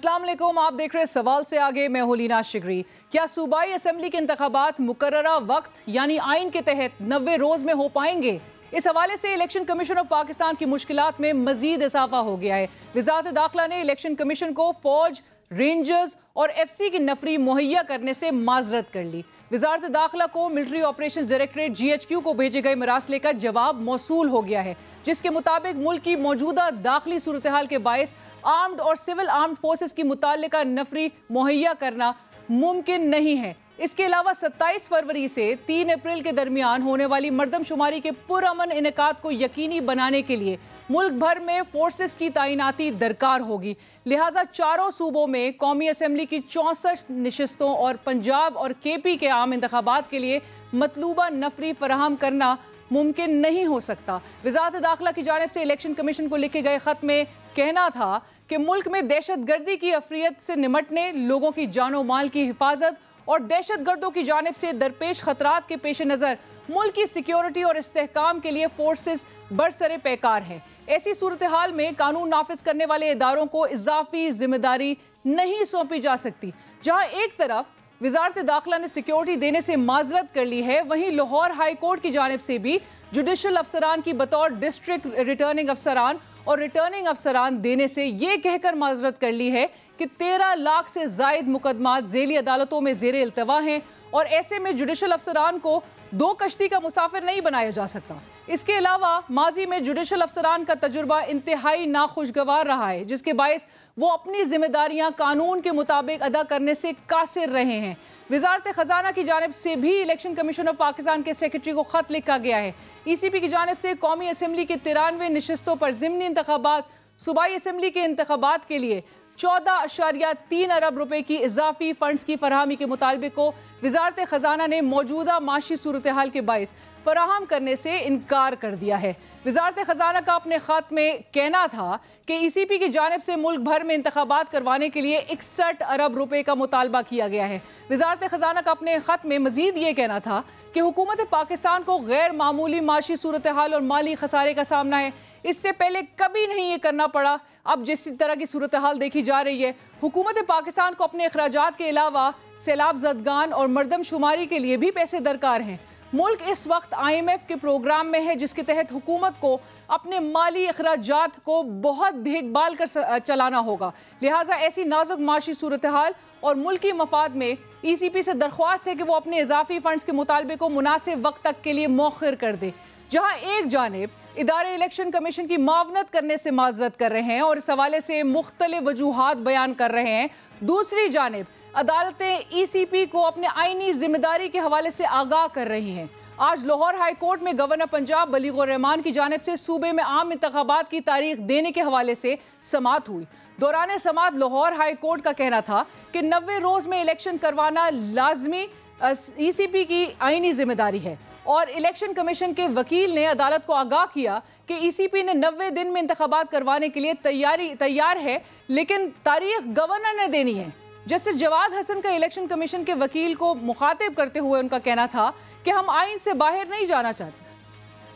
अस्सलाम वालेकुम, आप देख रहे हैं सवाल से आगे। मैं हूं लीना शिगरी। क्या सूबाई असम्बली के इंतखाबात मुकर्ररा वक्त यानी आइन के तहत 90 रोज में हो पाएंगे? इस हवाले से इलेक्शन कमीशन ऑफ पाकिस्तान की मुश्किलात में मजीद इजाफा हो गया है। वजारत दाखिला ने इलेक्शन कमीशन को फौज, रेंजर्स और FC की नफरी मुहैया करने से माजरत कर ली। वजारत दाखिला को मिलिट्री ऑपरेशन डायरेक्टरेट GHQ को भेजे गए मरासले का जवाब मौसूल हो गया है, जिसके मुताबिक मुल्क की मौजूदा दाखिली सूरत हाल के बायस आर्म्ड और सिविल आर्म्ड फोर्सेस की मुताल्लिका नफरी मुहैया करना मुमकिन नहीं है। इसके अलावा 27 फरवरी से 3 अप्रैल के दरमियान होने वाली मर्दमशुमारी के पुरअमन इनेकाद को यकीनी बनाने के लिए मुल्क भर में फोर्सेस की तैनाती दरकार होगी। लिहाजा चारों सूबों में कौमी असम्बली की 64 नशिस्तों और पंजाब और KP के आम इंतखाबात के लिए मतलूबा नफरी फराहम करना मुमकिन नहीं हो सकता। वजारत दाखिला की जानिब से इलेक्शन कमीशन को लिखे गए खत में कहना था कि मुल्क में दहशत गर्दी की अफरियत से निमटने, लोगों की जानो माल की हिफाजत और दहशत गर्दों की जानिब से दरपेश खतरात के पेश नज़र मुल्क की सिक्योरिटी और इस्तेहकाम के लिए फोर्सेस बरसरे पैकार हैं। ऐसी सूरत हाल में कानून नाफिज करने वाले इदारों को इजाफी जिम्मेदारी नहीं सौंपी जा सकती। जहाँ एक तरफ वजारत दाखिला ने सिक्योरिटी देने से माजरत कर ली है, वहीं लाहौर हाई कोर्ट की जानिब से भी जुडिशल अफसरान की बतौर डिस्ट्रिक्ट रिटर्निंग अफसरान और रिटर्निंग अफसरान देने से ये कहकर माजरत कर ली है कि 13 लाख से जायद मुकदमात झेली अदालतों में जेर इल्तवा हैं और ऐसे में जुडिशल अफसरान को 2 कश्ती का मुसाफिर नहीं बनाया जा सकता। इसके अलावा माजी में जुडिशल अफसरान का तजुर्बा इंतहाई नाखुशगवार रहा है, जिसके बायस वो अपनी जिम्मेदारियां कानून के मुताबिक अदा करने से कासिर रहे हैं। वजारत खजाना की जानिब से भी इलेक्शन कमीशन ऑफ पाकिस्तान के सेक्रेटरी को खत लिखा गया है। ECP की जानिब से कौमी असम्बली के 93 नशिस्तों पर ज़िमनी इंतखाबात, सूबाई असम्बली के इंतखाबात के लिए 14.3 अरब रुपए की इजाफी फंड्स की फरहमी के मुतालबे को वजारत खजाना ने मौजूदा माशी सूरत हाल के बायस फराहम करने से इनकार कर दिया है। वजारत खजाना का अपने खत में कहना था कि ECP की जानिब से मुल्क भर में इंतखाबात करवाने के लिए 61 अरब रुपए का मुतालबा किया गया है। वजारत खजाना का अपने खत में मजीद ये कहना था कि हुकूमत पाकिस्तान को गैर मामूली माशी सूरत हाल और माली खसारे का सामना है। इससे पहले कभी नहीं ये करना पड़ा। अब जिस तरह की सूरत हाल देखी जा रही है, हुकूमत पाकिस्तान को अपने अखराजात के अलावा सैलाब ज़दगान और मरदमशुमारी के लिए भी पैसे दरकार हैं। मुल्क इस वक्त IMF के प्रोग्राम में है, जिसके तहत हुकूमत को अपने माली अखराजात को बहुत देखभाल कर चलाना होगा। लिहाजा ऐसी नाजुक माशी सूरत हाल और मुल्की मफाद में ECP से दरख्वास्त है कि वो अपने इजाफी फंड्स के मुतालबे को मुनासिब वक्त तक के लिए मौखर कर दे। जहाँ एक जानिब इदारे इलेक्शन कमीशन की मावनत करने से माजरत कर रहे हैं और इस हवाले से मुख्तलिफ वजूहात बयान कर रहे हैं, दूसरी जानिब अदालतें ECP को अपने आईनी जिम्मेदारी के हवाले से आगाह कर रही हैं। आज लाहौर हाई कोर्ट में गवर्नर पंजाब बलीगुर रहमान की जानिब से सूबे में आम इंतखाबात की तारीख देने के हवाले से समाअत हुई। दौरान समाअत लाहौर हाई कोर्ट का कहना था कि 90 रोज में इलेक्शन करवाना लाजमी ECP की आईनी जिम्मेदारी है और इलेक्शन कमीशन के वकील ने अदालत को आगाह किया कि ECP ने 90 दिन में इंतखाबात करवाने के लिए तैयार है, लेकिन तारीख गवर्नर ने देनी है। जस्टिस जवाद हसन का इलेक्शन कमीशन के वकील को मुखातिब करते हुए उनका कहना था कि हम आइन से बाहर नहीं जाना चाहते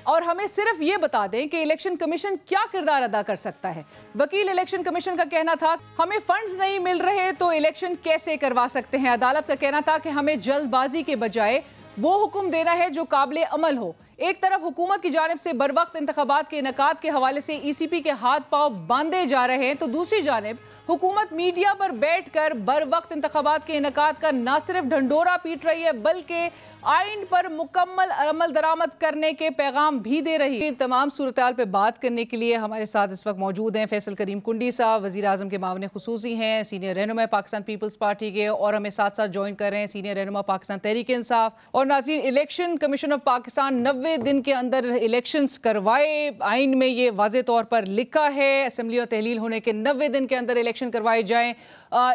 और हमें सिर्फ ये बता दें कि इलेक्शन कमीशन क्या किरदार अदा कर सकता है। वकील इलेक्शन कमीशन का कहना था हमें फंड्स नहीं मिल रहे तो इलेक्शन कैसे करवा सकते हैं। अदालत का कहना था कि हमें जल्दबाजी के बजाय वो हुक्म देना है जो काबिल अमल हो। एक तरफ हुकूमत की जानिब से बर वक्त इंतखाबात के इनेकाद के हवाले से ECP के हाथ पांव बांधे जा रहे हैं, तो दूसरी जानिब हुकूमत मीडिया पर बैठकर बर वक्त इंतखाबात के इनेकाद का न सिर्फ ढंडोरा पीट रही है, बल्कि आइन पर मुकम्मल अमल दरामद करने के पैगाम भी दे रही है। तमाम सूरत हाल पर बात करने के लिए हमारे साथ इस वक्त मौजूद हैं फैसल करीम कुंडी साहब, वज़ीर आज़म के मामले खुसूसी हैं, सीनियर रहनुमा पाकिस्तान पीपल्स पार्टी के, और हमें साथ साथ ज्वाइन कर रहे हैं सीनियर रहनुमा पाकिस्तान तहरीक इंसाफ। और नाज़रीन, इलेक्शन कमीशन ऑफ पाकिस्तान 90 दिन के अंदर इलेक्शंस करवाए, आइन में ये वाज़े तौर पर लिखा है असम्बली और तहलील होने के 90 दिन के अंदर इलेक्शन करवाए जाएँ।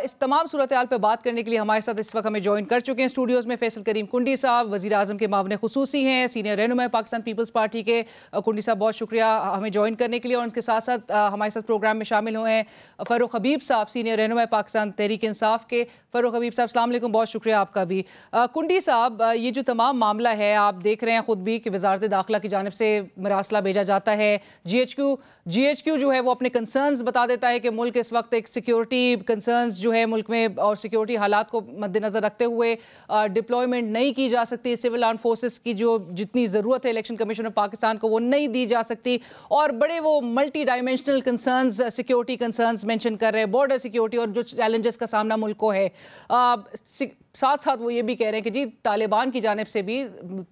इस तमाम सूरत हाल पर बात करने के लिए हमारे साथ इस वक्त हमें ज्वाइन कर चुके हैं स्टूडियोज़ में फैसल करीम कुंडी साहब, वज़ीर आज़म के मामले खुसूसी हैं, सीनियर रहनुमा पाकिस्तान पीपल्स पार्टी के। कुंडी साहब, बहुत शुक्रिया हमें ज्वाइन करने के लिए। और उनके साथ साथ हमारे साथ प्रोग्राम में शामिल हुए हैं फ़ारूक हबीब साहब, सीनियर रहनुमा पाकिस्तान तहरीक इंसाफ के। फ़ारूक हबीब साहब, अस्सलाम वालेकुम, बहुत शुक्रिया आपका भी। कुंडी साहब, ये जो तमाम मामला है, आप देख रहे हैं ख़ुद भी कि वजारत दाखिला की जानिब से मरासला भेजा जाता है, GHQ GHQ जो है वो अपने कंसर्न्स बता देता है कि मुल्क इस वक्त एक सिक्योरिटी कंसर्न्स जो है मुल्क में और सिक्योरिटी हालात को मद्देनज़र रखते हुए डिप्लॉयमेंट नहीं की जा सकती, सिविल आर्म फोर्सेस की जो जितनी ज़रूरत है इलेक्शन कमीशन ऑफ पाकिस्तान को वो नहीं दी जा सकती, और बड़े वो multi dimensional concerns security concerns mention कर रहे हैं, बॉर्डर सिक्योरिटी और जो चैलेंजेस का सामना मुल्क को है। साथ साथ वो ये भी कह रहे हैं कि जी तालिबान की जानिब से भी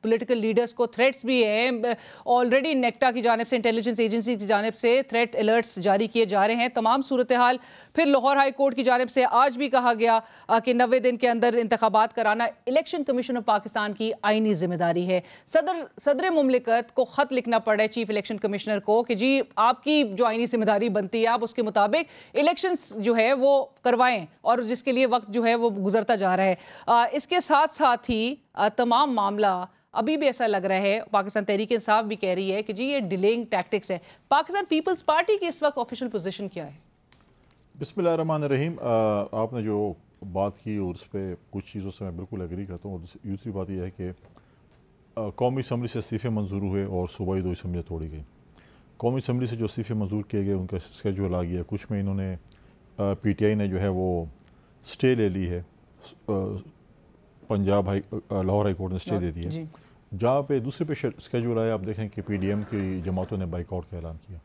पॉलिटिकल लीडर्स को थ्रेट्स भी हैं, ऑलरेडी नेक्टा की जानिब से इंटेलिजेंस एजेंसी की जानिब से थ्रेट अलर्ट्स जारी किए जा रहे हैं। तमाम सूरत हाल फिर लाहौर हाई कोर्ट की जानिब से आज भी कहा गया कि 90 दिन के अंदर इंतखाबात कराना इलेक्शन कमीशन ऑफ पाकिस्तान की आईनी जिम्मेदारी है। सदर मुमलिकत को ख़त लिखना पड़ा है चीफ इलेक्शन कमिश्नर को कि जी आपकी जो आईनी जिम्मेदारी बनती है आप उसके मुताबिक इलेक्शंस जो है वो करवाएं, और जिसके लिए वक्त जो है वो गुजरता जा रहा है। इसके साथ साथ ही तमाम मामला अभी भी ऐसा लग रहा है, पाकिस्तान तहरीक इंसाफ भी कह रही है कि जी ये डिलेइंग टैक्टिक्स है। पाकिस्तान पीपल्स पार्टी की इस वक्त ऑफिशियल पोजीशन क्या है? बिस्मिल्लाहिर्रहमानिर्रहीम। आपने जो बात की और उस पर कुछ चीज़ों से मैं बिल्कुल एग्री करता हूँ। दूसरी बात यह है कि कौमी असम्बली से इस्तीफ़े मंजूर हुए और सूबाई 2 असम्बलियाँ तोड़ी गई। कौमी असम्बली से जो इस्तीफ़े मंजूर किए गए उनका स्केजूल आ गया, कुछ में इन्होंने PTI ने जो है वो स्टे ले ली है, पंजाब लाहौर हाई कोर्ट ने स्टे दे दी है। जहाँ पे दूसरे पे स्केजूल आया, आप देखें कि PDM की जमातों ने बाइकआउट का ऐलान किया,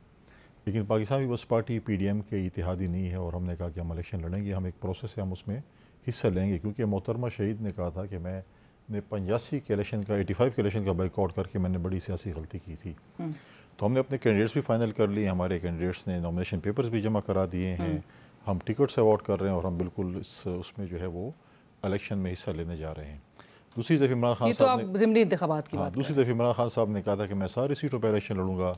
लेकिन पाकिस्तान पीपल्स पार्टी PDM के इत्तेहादी नहीं है और हमने कहा कि हम इलेक्शन लड़ेंगे, हम एक प्रोसेस है, हम उसमें हिस्सा लेंगे, क्योंकि मोहतरमा शहीद ने कहा था कि मैंने 85 के इलेक्शन का 85 के इलेक्शन का बाइकआउट करके मैंने बड़ी सियासी गलती की थी। तो हमने अपने कैंडिडेट्स भी फाइनल कर लिए, हमारे कैंडिडेट्स ने नॉमिनेशन पेपर्स भी जमा करा दिए हैं, हम टिकट्स अवार्ड कर रहे हैं और हम बिल्कुल उसमें जो है वो इलेक्शन में हिस्सा लेने जा रहे हैं। दूसरी तरफ इमरान खान साहब ने ज़िमनी इंतखाबात की बात, दूसरी तरफ इमरान खान साहब ने कहा था कि मैं सारी सीटों पर इलेक्शन लड़ूंगा,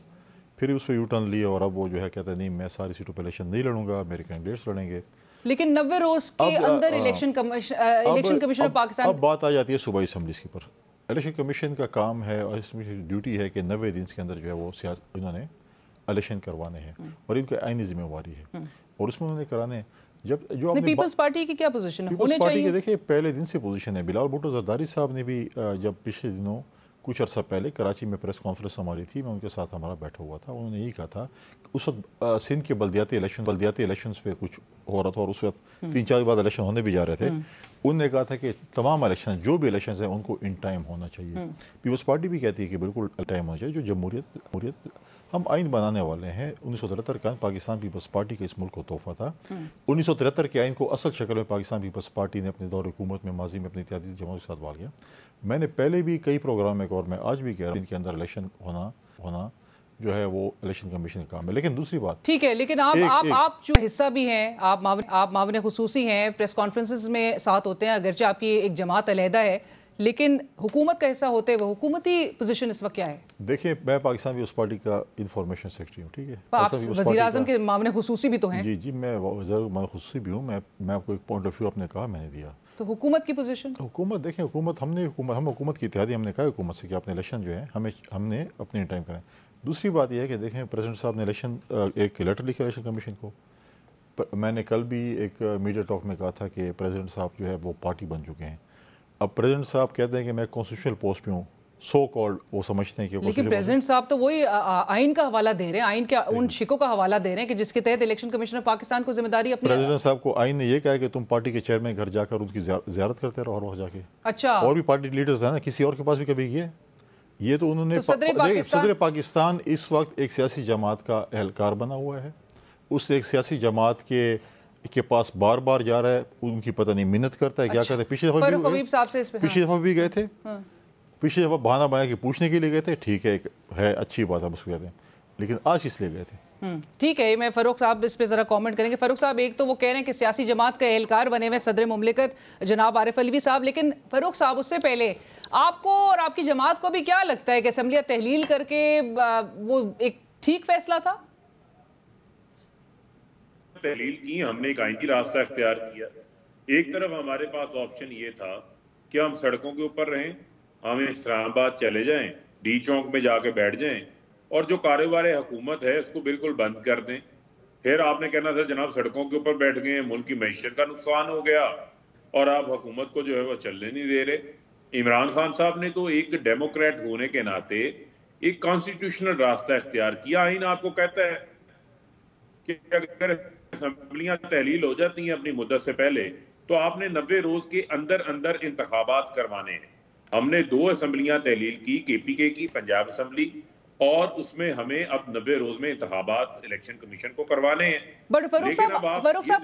फिर उस पर यू टर्न लिया और अब वो जो है कहता है नहीं मैं सारी सीटों पर इलेक्शन नहीं लड़ूंगा, मेरे कैंडिडेट्स लड़ेंगे। लेकिन 90 रोज के अंदर इलेक्शन कमीशन पाकिस्तान। अब बात आ जाती है सूबाई असम्बलीज़ के पर। इलेक्शन कमीशन का काम है और इसमें ड्यूटी है कि 90 दिन के अंदर जो है वो इन्होंने इलेक्शन करवाने हैं और इनकी आईनी जिम्मेवारी है और उसमें उन्होंने कराने। जब जो पीपल्स पार्टी की क्या पोजीशन है? पीपल्स पार्टी के देखिए पहले दिन से पोजीशन है। बिलाल भुट्टो जरदारी साहब ने भी जब पिछले दिनों कुछ अर्सा पहले कराची में प्रेस कॉन्फ्रेंस हमारी थी, मैं उनके साथ हमारा बैठा हुआ था, उन्होंने यही कहा था उस वक्त सिंध के बल्दियाती इलेक्शन पे कुछ हो रहा था और उस वक्त 3-4 बाद इलेक्शन होने भी जा रहे थे। उन्होंने कहा था कि तमाम इलेक्शन जो भी इलेक्शन हैं उनको इन टाइम होना चाहिए। पीपल्स पार्टी भी कहती है कि बिल्कुल टाइम होना चाहिए। जो जमहूरियत हम आइन बनाने वाले हैं, 1973 का पाकिस्तान पीपल्स पार्टी का इस मुल्क को तोहफा था। 1973 के आइन को असल शक्ल में पाकिस्तान पीपल्स पार्टी ने अपने दौर हुकूमत में माजी में अपनी इत्यादी जमात के साथ वाल किया। मैंने पहले भी कई प्रोग्राम में और मैं आज भी कह रहा हूँ इनके अंदर इलेक्शन होना जो है वो इलेक्शन कमीशन का काम है। लेकिन दूसरी बात ठीक है, लेकिन आप जो हिस्सा भी हैं, आप माविन खुसूसी हैं, प्रेस कॉन्फ्रेंसेस में साथ होते हैं, अगरचे आपकी एक जमात अलहदा है, लेकिन हुकूमत का हिस्सा होते हुए हुकूमती पोजीशन इस वक्त क्या है? देखिए मैं पाकिस्तान पीपल्स पार्टी का इंफॉर्मेशन सेक्रेटरी हूँ, ठीक है। आप वज़ीर आज़म के मामले खुसूसी भी तो हैं। जी मैं वज़ीर खुसूसी भी हूँ। मैं आपको एक पॉइंट ऑफ व्यू आपने कहा मैंने दिया। तो हुकूमत की पोजीशन? हुकूमत देखिए, हम हुकूमत की इत्तेहादी हमने कहा हुकूमत से कि अपने इलेक्शन जो है हमने अपने टाइम करें। दूसरी बात यह है कि देखें प्रेसिडेंट साहब ने एक लेटर लिखा इलेक्शन कमीशन को। मैंने कल भी एक मीडिया टॉक में कहा था कि प्रेसिडेंट साहब जो है वो पार्टी बन चुके हैं। अब प्रेसिडेंट साहब कहते हैं कि मैं कॉन्स्टिट्यूशनल पोस्ट पे हूँ, सो कॉल्ड वो समझते हैं कि लेकिन प्रेसिडेंट साहब तो वही आइन का हवाला दे रहे हैं, आइन के उन शिकों का हवाला दे रहे हैं कि जिसके तहत इलेक्शन कमिश्नर पाकिस्तान को जिम्मेदारी अपनी। प्रेसिडेंट साहब को आइन ने ये कहा कि तुम पार्टी के चेयरमैन घर जाकर उनकी ज़ियारत करते रहो और वहाँ जाके। अच्छा, और भी पार्टी लीडर्स हैं ना, किसी और के पास भी कभी ये तो उन्होंने सदर पाकिस्तान इस वक्त एक सियासी जमात का एहलकार बना हुआ है। उस एक सियासी जमात के पास बार बार जा रहा है, उनकी पता नहीं मिन्नत करता है। क्या कहते हैं, पिछली दफा भी गए थे, पिछली दफा बहाना बनाया कि पूछने के लिए गए थे, ठीक है अच्छी बात है उसको कहते हैं, लेकिन आज इसलिए गए थे। ठीक है, मैं फ़ारूक साहब इस पे ज़रा कमेंट करेंगे। फ़ारूक साहब, एक तो वो कह रहे हैं कि सियासी जमात का एहलकार बने हुए सदर मुमलिकत जनाब आरिफ अलवी साहब, लेकिन फ़ारूक साहब उससे पहले आपको और आपकी जमात को भी क्या लगता है कि असम्बलियाँ तहलील करके वो एक ठीक फैसला था? तहलील की, हमने एक आइन की रास्ता इख्तियार किया। एक तरफ हमारे पास ऑप्शन ये था कि हम सड़कों के ऊपर रहें, हम इस्लामाबाद चले जाएं, डी चौक में जाके बैठ जाएं और जो कारोबार हुकूमत है उसको बिल्कुल बंद कर दें। फिर आपने कहना था जनाब सड़कों के ऊपर बैठ गए, मुल्क की मैशियत का नुकसान हो गया और आप हुकूमत को जो है वो चलने नहीं दे रहे। इमरान खान साहब ने तो एक डेमोक्रेट होने के नाते एक कॉन्स्टिट्यूशनल रास्ता इख्तियार किया। आइन आपको कहता है कि अगर असम्बलियां तहलील हो जाती हैं अपनी मुद्दत से पहले तो आपने 90 रोज के अंदर अंदर इंतखाबात करवाने हैं। हमने 2 असम्बलियां तहलील की, KPK की, पंजाब असम्बली, और उसमें हमें अब 90 रोज में इंतखाबात इलेक्शन कमीशन को करवाने हैं। बट फारूक साहब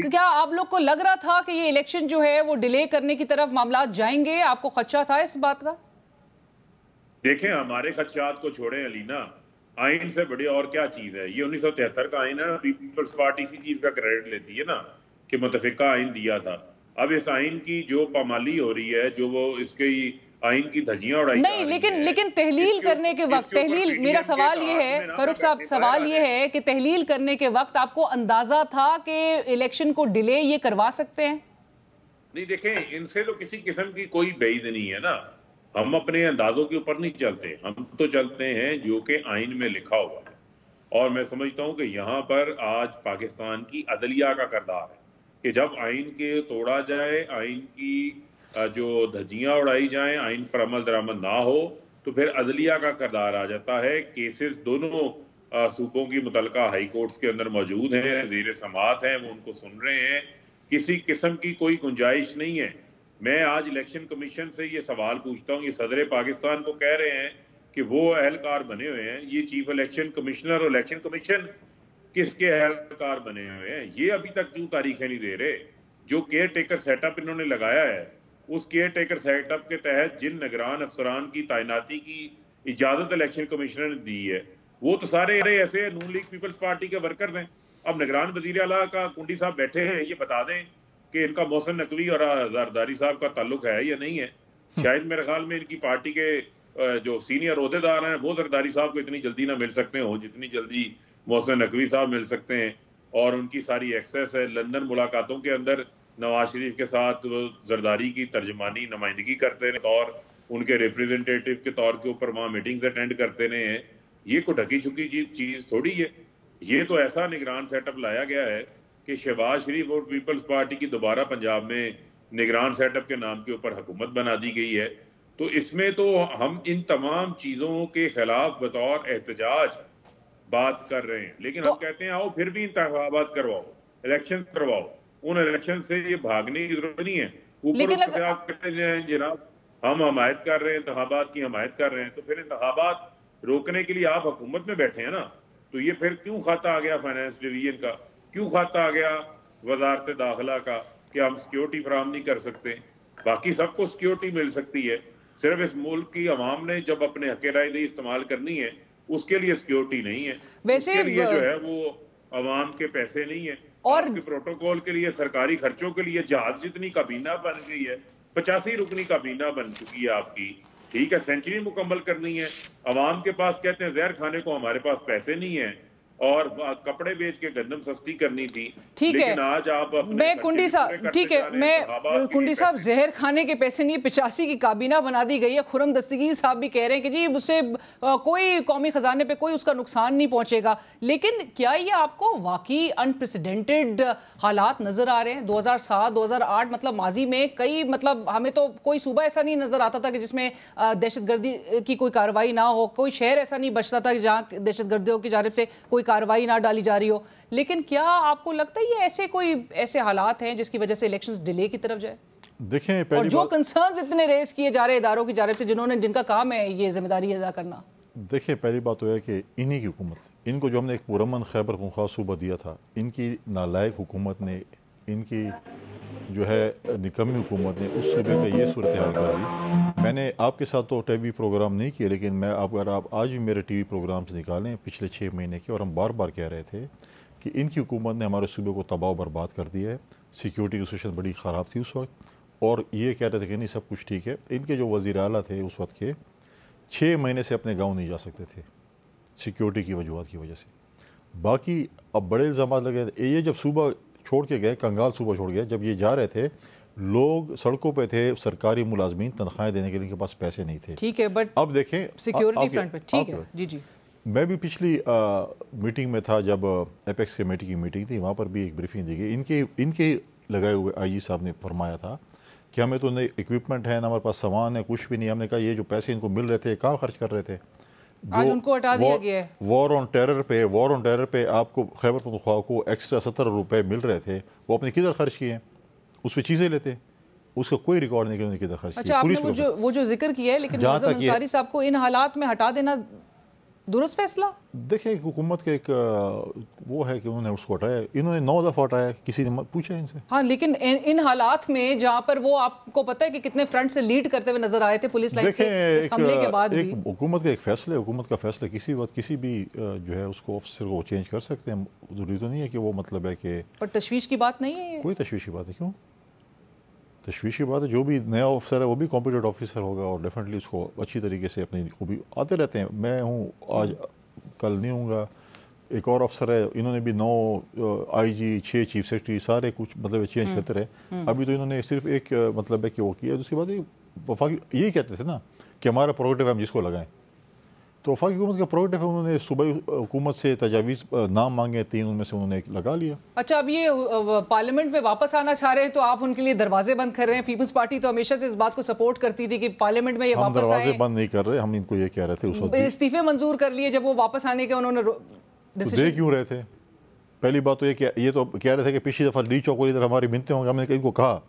क्या आप लोग को लग रहा था कि ये इलेक्शन जो है वो डिले करने की तरफ मामला जाएंगे? आपको खदशा था इस बात का? देखें, हमारे खदशात को छोड़ें अलीना, आइन से बड़ी और क्या चीज है। ये 1973 का आइन है ना, पीपल्स पार्टी इसी चीज का क्रेडिट लेती है ना कि मुतफिका आइन दिया था। अब इस आइन की जो पामाली हो रही है, जो वो इसके आइन की धज्जियां उड़ाई नहीं, लेकिन तहलील करने के वक्त, तहलील, मेरा सवाल ये है फारूक साहब, सवाल ये है कि तहलील करने के वक्त आपको अंदाजा था कि इलेक्शन को डिले ये करवा सकते हैं? नहीं, देखें, इनसे तो किसी किस्म की कोई बेईद नहीं है ना। हम अपने अंदाजों के ऊपर नहीं चलते, हम तो चलते हैं जो कि आइन में लिखा हुआ है। और मैं समझता हूं कि यहाँ पर आज पाकिस्तान की अदलिया का किरदार है कि जब आइन के तोड़ा जाए, आइन की जो धज्जियां उड़ाई जाएं, आइन पर अमल दरामद ना हो, तो फिर अदलिया का किरदार आ जाता है। केसेस दोनों सूबों की मुतलका हाई कोर्ट्स के अंदर मौजूद हैं, ज़ेर समात हैं, वो उनको सुन रहे हैं। किसी किस्म की कोई गुंजाइश नहीं है। मैं आज इलेक्शन कमीशन से ये सवाल पूछता हूँ, ये सदर पाकिस्तान को कह रहे हैं कि वो अहलकार बने हुए हैं, ये चीफ इलेक्शन कमिश्नर और इलेक्शन कमीशन किसके अहलकार बने हुए हैं? ये अभी तक क्यों तारीखें नहीं दे रहे? जो केयर टेकर सेटअप इन्होंने लगाया है, उस केयर टेकर सेटअप के तहत जिन निगरान अफसरान की तैनाती की इजाजत इलेक्शन कमिश्नर ने दी है, वो तो सारे ऐसे नून लीग पीपल्स पार्टी के वर्कर्स हैं। अब निगरान वजीर आला का कुंडी साहब बैठे हैं, ये बता दें कि इनका मोहसिन नकवी और जरदारी साहब का ताल्लुक है या नहीं है। शायद मेरे ख्याल में इनकी पार्टी के जो सीनियर ओहदेदार हैं वो जरदारी साहब को इतनी जल्दी ना मिल सकते हो जितनी जल्दी मोहसिन नकवी साहब मिल सकते हैं, और उनकी सारी एक्सेस है। लंदन मुलाकातों के अंदर नवाज शरीफ के साथ जरदारी की तर्जमानी नुमाइंदगी करते हैं और उनके रिप्रेजेंटेटिव के तौर के ऊपर वहाँ मीटिंग्स अटेंड करते रहे हैं। ये कोई ढकी छुकी चीज थोड़ी है। ये तो ऐसा निगरान सेटअप लाया गया है कि शहबाज शरीफ और पीपल्स पार्टी की दोबारा पंजाब में निगरान सेटअप के नाम के ऊपर हुकूमत बना दी गई है। तो इसमें तो हम इन तमाम चीजों के खिलाफ बतौर एहतजाज बात कर रहे हैं, लेकिन हम कहते हैं आओ फिर भी इंतखाबात करवाओ, इलेक्शन करवाओ। उन इलेक्शन से ये भागने की जरूरत नहीं है। ऊपर आप कहते हैं जनाब हम हमायत कर रहे हैं, इंतखाबात की हमायत कर रहे हैं, तो फिर इंतखाबात रोकने के लिए आप हुकूमत में बैठे हैं ना। तो ये फिर क्यों खाता आ गया फाइनेंस डिवीजन का, क्यों खाता आ गया वजारत दाखिला का कि हम सिक्योरिटी फराहम नहीं कर सकते? बाकी सबको सिक्योरिटी मिल सकती है, सिर्फ इस मुल्क की अवाम ने जब अपने हक राय इस्तेमाल करनी है उसके लिए सिक्योरिटी नहीं है। वैसे उसके लिए जो है वो अवाम के पैसे नहीं है, और आपके प्रोटोकॉल के लिए, सरकारी खर्चों के लिए जहाज जितनी काबीना बन गई है, 85 रुकनी काबीना बन चुकी है आपकी। ठीक है, सेंचुरी मुकम्मल करनी है, अवाम के पास कहते हैं जहर खाने को हमारे पास पैसे नहीं है, और कपड़े बेच के गंदम सस्ती करनी थी। ठीक है, आज आप मैं कुंडी साहब, ठीक है, मैं कुंडी साहब, जहर खाने के पैसे नहीं, 85 की काबीना बना दी गई है। खुरम दस्तगीर साहब भी कह रहे हैं कि जी उससे कोई कौमी खजाने पे कोई उसका नुकसान नहीं पहुंचेगा। लेकिन क्या ये आपको वाकई अनप्रेसिडेंटेड हालात नजर आ रहे हैं? 2007 2008 मतलब माजी में कई, मतलब हमें तो कोई सूबा ऐसा नहीं नजर आता था कि जिसमें दहशतगर्दी की कोई कार्रवाई ना हो, कोई शहर ऐसा नहीं बचता था कि जहाँ दहशतगर्दियों की जानिब से कोई कार्रवाई ना डाली जा रही हो। लेकिन क्या आपको लगता है ये ऐसे हालात हैं जिसकी वजह से इलेक्शंस डिले की तरफ जाए? देखें, और जो कंसर्न्स इतने रेज किए जा रहे हैं इदारों की जानिब से जिनका काम है ये जिम्मेदारी अदा करना। देखिए, पहली बात तो है कि इन्हीं की हुकूमत, इनको जो हमने एक पुरअमन खैबर पख्तूनख्वा सूबा दिया था, इनकी नालायक हुकूमत ने, इनकी जो है निकम्मी हुकूमत ने उस सूबे का ये सूरत हाल कर दी। मैंने आपके साथ तो टीवी प्रोग्राम नहीं किए, लेकिन मैं अगर आप आज भी मेरे टीवी प्रोग्राम्स निकालें पिछले 6 महीने के, और हम बार बार कह रहे थे कि इनकी हुकूमत ने हमारे सूबे को तबाह बर्बाद कर दिया है। सिक्योरिटी की सिचुएशन बड़ी ख़राब थी उस वक्त, और ये कह रहे थे कि नहीं सब कुछ ठीक है। इनके जो वज़ीर आला थे उस वक्त के, 6 महीने से अपने गाँव नहीं जा सकते थे सिक्योरिटी की वजूहत की वजह से। बाकी अब बड़े इल्ज़ाम लगे, ये जब सूबा छोड़ के गए, कंगाल सूबा छोड़ गए, जब ये जा रहे थे लोग सड़कों पे थे, सरकारी मुलाजमीन तनख्वाहें देने के लिए इनके पास पैसे नहीं थे। ठीक है, बट अब देखें सिक्योरिटी फ्रंट पे ठीक है। जी जी, मैं भी पिछली मीटिंग में था जब एपेक्स कमेटी की मीटिंग थी, वहाँ पर भी एक ब्रीफिंग दी गई। इनके लगाए हुए आईजी साहब ने फरमाया था कि हमें तो नई इक्विपमेंट है ना, हमारे पास सामान है, कुछ भी नहीं। हमने कहा ये जो पैसे इनको मिल रहे थे कहाँ खर्च कर रहे थे? आज उनको हटा दिया गया है। वॉर ऑन टेरर पे आपको खैबर पख्तूनख्वा को एक्स्ट्रा 17 रुपए मिल रहे थे, वो अपने किधर खर्च किए हैं? उस पर चीज़ें लेते, उसका कोई रिकॉर्ड नहीं कि उन्होंने किधर खर्च किया। अच्छा, आपने वो जो जिक्र किया है, लेकिन मुअज़्ज़म अंसारी साहब को इन हालात में हटा देना दुरुस्त फैसला? देखिए, हुकूमत का एक वो है कि उन्होंने उसको हटाया, इन्होंने 9 दफ़ा हटाया, किसी ने पूछा इनसे। हाँ, लेकिन इन हालात में जहाँ पर वो आपको पता है कि कितने फ्रंट से लीड करते हुए नजर आए थे पुलिस लाइन के इस हमले के बाद भी। हुकूमत का एक फैसला है, हुकूमत का फैसला किसी वक्त किसी भी जो है उसको ऑफिसर को चेंज कर सकते हैं। जरूरी तो नहीं है कि वो मतलब है कि, पर तशवीश की बात नहीं है, कोई तशवीश की बात है। क्यों तशवीश की बात है? जो भी नया ऑफिसर है वो भी कॉम्पिटेंट ऑफिसर होगा और डेफिनेटली उसको अच्छी तरीके से अपनी खूबी आते रहते हैं। मैं हूँ, आज कल नहीं हूँगा, एक और अफसर है, इन्होंने भी 9 IG 6 चीफ सेक्रेटरी सारे कुछ मतलब चेंज करते रहे। अभी तो इन्होंने सिर्फ एक मतलब है कि वो किया। दूसरी बात वफाकी यही कहते थे ना कि हमारा प्रोग्रेटिव हम जिसको लगाएं, तो वफाकी हुकूमत का प्रोग्रेटिव है, उन्होंने सूबाई हुकूमत से तजावीज़ नाम मांगे, 3 उनमें से उन्होंने एक लगा लिया। अच्छा, अब ये पार्लियामेंट में वापस आना चाह रहे हैं तो आप उनके लिए दरवाजे बंद कर रहे हैं। पीपल्स पार्टी तो हमेशा से इस बात को सपोर्ट करती थी कि पार्लियामेंट में ये वापस आए। दरवाजे बंद नहीं कर रहे, हम इनको ये कह रहे थे उस वक्त इस्तीफे मंजूर कर लिए जब वो वापस आने के उन्होंने दे क्यों रहे थे? पहली बात तो ये तो कह रहे थे कि पिछली दफ़ा डी चौक वाली तरह हमारी मिनतें होंगी। हमने इनको कहा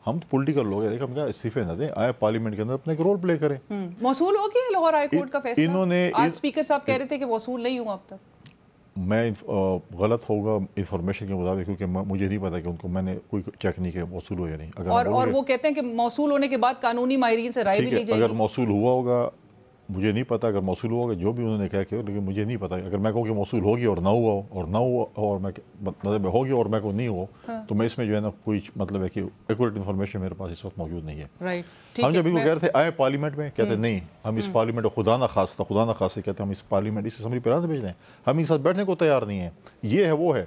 हम तो पॉलिटिकल लोग हैं, देखा हमने कहा इस्तीफे न दें, आए पार्लियामेंट के अंदर अपने एक रोल प्ले करें। मौसूल हो गया लाहौर हाई कोर्ट का फैसला? इन्होंने आज स्पीकर साहब कह रहे थे कि मौसूल नहीं हुआ अब तक। मैं गलत होगा इंफॉर्मेशन के मुताबिक, क्योंकि मुझे नहीं पता कि उनको मैंने कोई चेक नहीं किया मौसूल हो या नहीं। अगर और वो कहते हैं कि मौसूल होने के बाद कानूनी माहिरीन से राय भी ली जाएगी। अगर मौसूल हुआ होगा मुझे नहीं पता, अगर मौसूल हुआ होगा जो भी उन्होंने कहा कि, लेकिन मुझे नहीं पता। अगर मैं कहूँ कि मौसूल होगी और ना हुआ हो और मैं मतलब होगी और मैं को नहीं हो, तो मैं इसमें जो है ना कोई मतलब है कि एक्यूरेट इन्फॉर्मेशन मेरे पास इस वक्त मौजूद नहीं है। हम जब इनको कह रहे थे आए पार्लियामेंट में, कहते नहीं हम इस पार्लियामेंट खुदा ना खास से कहते हम इस पार्लियामेंट इस असम्बली पर भेज रहे हैं, हम इस साथ बैठने को तैयार नहीं है। ये है वो है।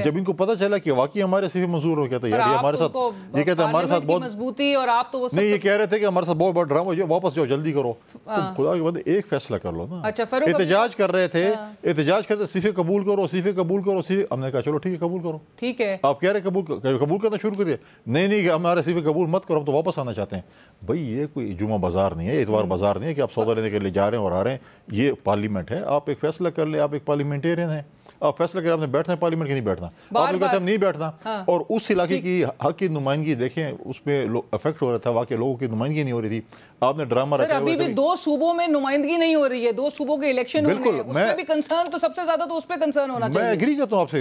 जब इनको पता चला कि वाकई हमारे सिर्फ मंजूर हो, कहते यार ये हमारे साथ, ये कहते हमारे साथ बहुत मजबूती, और आप तो नहीं, ये कह रहे थे कि हमारे साथ बहुत बड़ा ड्रामा, जो वापस जाओ जल्दी करो। तो खुदा के बंदे एक फैसला कर लो ना। अच्छा, एहतजाज कर रहे थे, एहतजाज करते सिफे कबूल करो, सिफे कबूल करो, सिफे। हमने कहा चलो ठीक है कबूल करो, ठीक है। आप कह रहे कबूल करना शुरू करिए। नहीं हमारे सिफे कबूल मत करो, हम तो वापस आना चाहते हैं। भाई ये कोई जुमा बाजार नहीं है, इतवार बाजार नहीं है कि आप सौदा लेने के लिए जा रहे हैं और आ रहे हैं। ये पार्लियामेंट है, आप एक फैसला कर ले, आप एक पार्लियामेंटेरियन है, आप फैसला करें आपने बैठना है पार्लियामेंट की नहीं बैठना। आप लोग कहते हैं हम नहीं बैठना। हाँ। और उस इलाके की हक की नुमाइंदगी देखें, उसमें अफेक्ट हो रहा था, वाकई लोगों की नुमाइंदगी नहीं हो रही थी। आपने ड्रामा रखा अभी भी 2 सूबों में नुमाइंदगी नहीं हो रही है, 2 सूबों के इलेक्शन हो रहे हैं, उसमें भी कंसर्न तो सबसे ज्यादा तो उस पर कंसर्न होना चाहिए। मैं एग्री करता हूँ आपसे।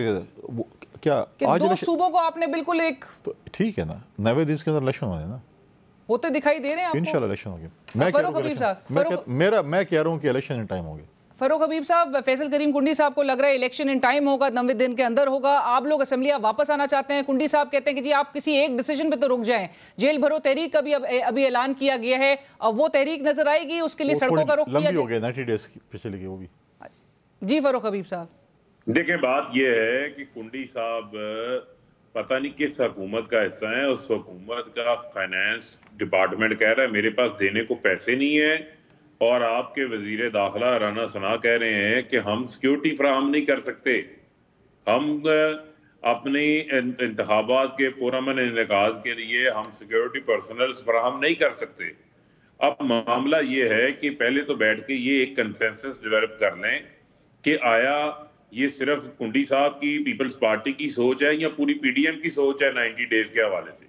क्या आज 2 सूबों को आपने बिल्कुल एक, ठीक है ना, 90 दिन के अंदर इलेक्शन होने ना, होते दिखाई दे रहे हैं आपको? इंशाल्लाह इलेक्शन होंगे। मैं कह रहा हूँ कि इलेक्शन इन टाइम होंगे। फरूक हबीब साहब, फैसल करीम कुंडी साहब को लग रहा है इलेक्शन इन टाइम होगा, 90 दिन के अंदर होगा। आप लोग असेंबली वापस आना चाहते हैं। कुंडी साहब कहते हैं कि जी आप किसी एक डिसीजन पे तो रुक जाएं। जेल भरो तहरीक का भी अभी ऐलान किया गया है, अब वो तहरीक नजर आएगी, उसके लिए सड़कों का रुख किया जाए। 90 डेज पिछले वो भी। जी फरूक हबीब साहब, देखिए बात यह है कि कुंडी साहब पता नहीं किस हुकूमत का हिस्सा है, उस हुकूमत का फाइनेंस डिपार्टमेंट कह रहा है मेरे पास देने को पैसे नहीं है, और आपके वजीर दाखिला राना सना कह रहे हैं कि हम सिक्योरिटी फराहम नहीं कर सकते, हम अपनी इंतखाबात के पुरअमन इनेकाद के लिए हम सिक्योरिटी पर्सनल फराहम नहीं कर सकते। अब मामला ये है कि पहले तो बैठ के ये एक कंसेंसस डेवलप कर लें कि आया ये सिर्फ कुंडी साहब की पीपल्स पार्टी की सोच है या पूरी PDM की सोच है 90 डेज के हवाले से,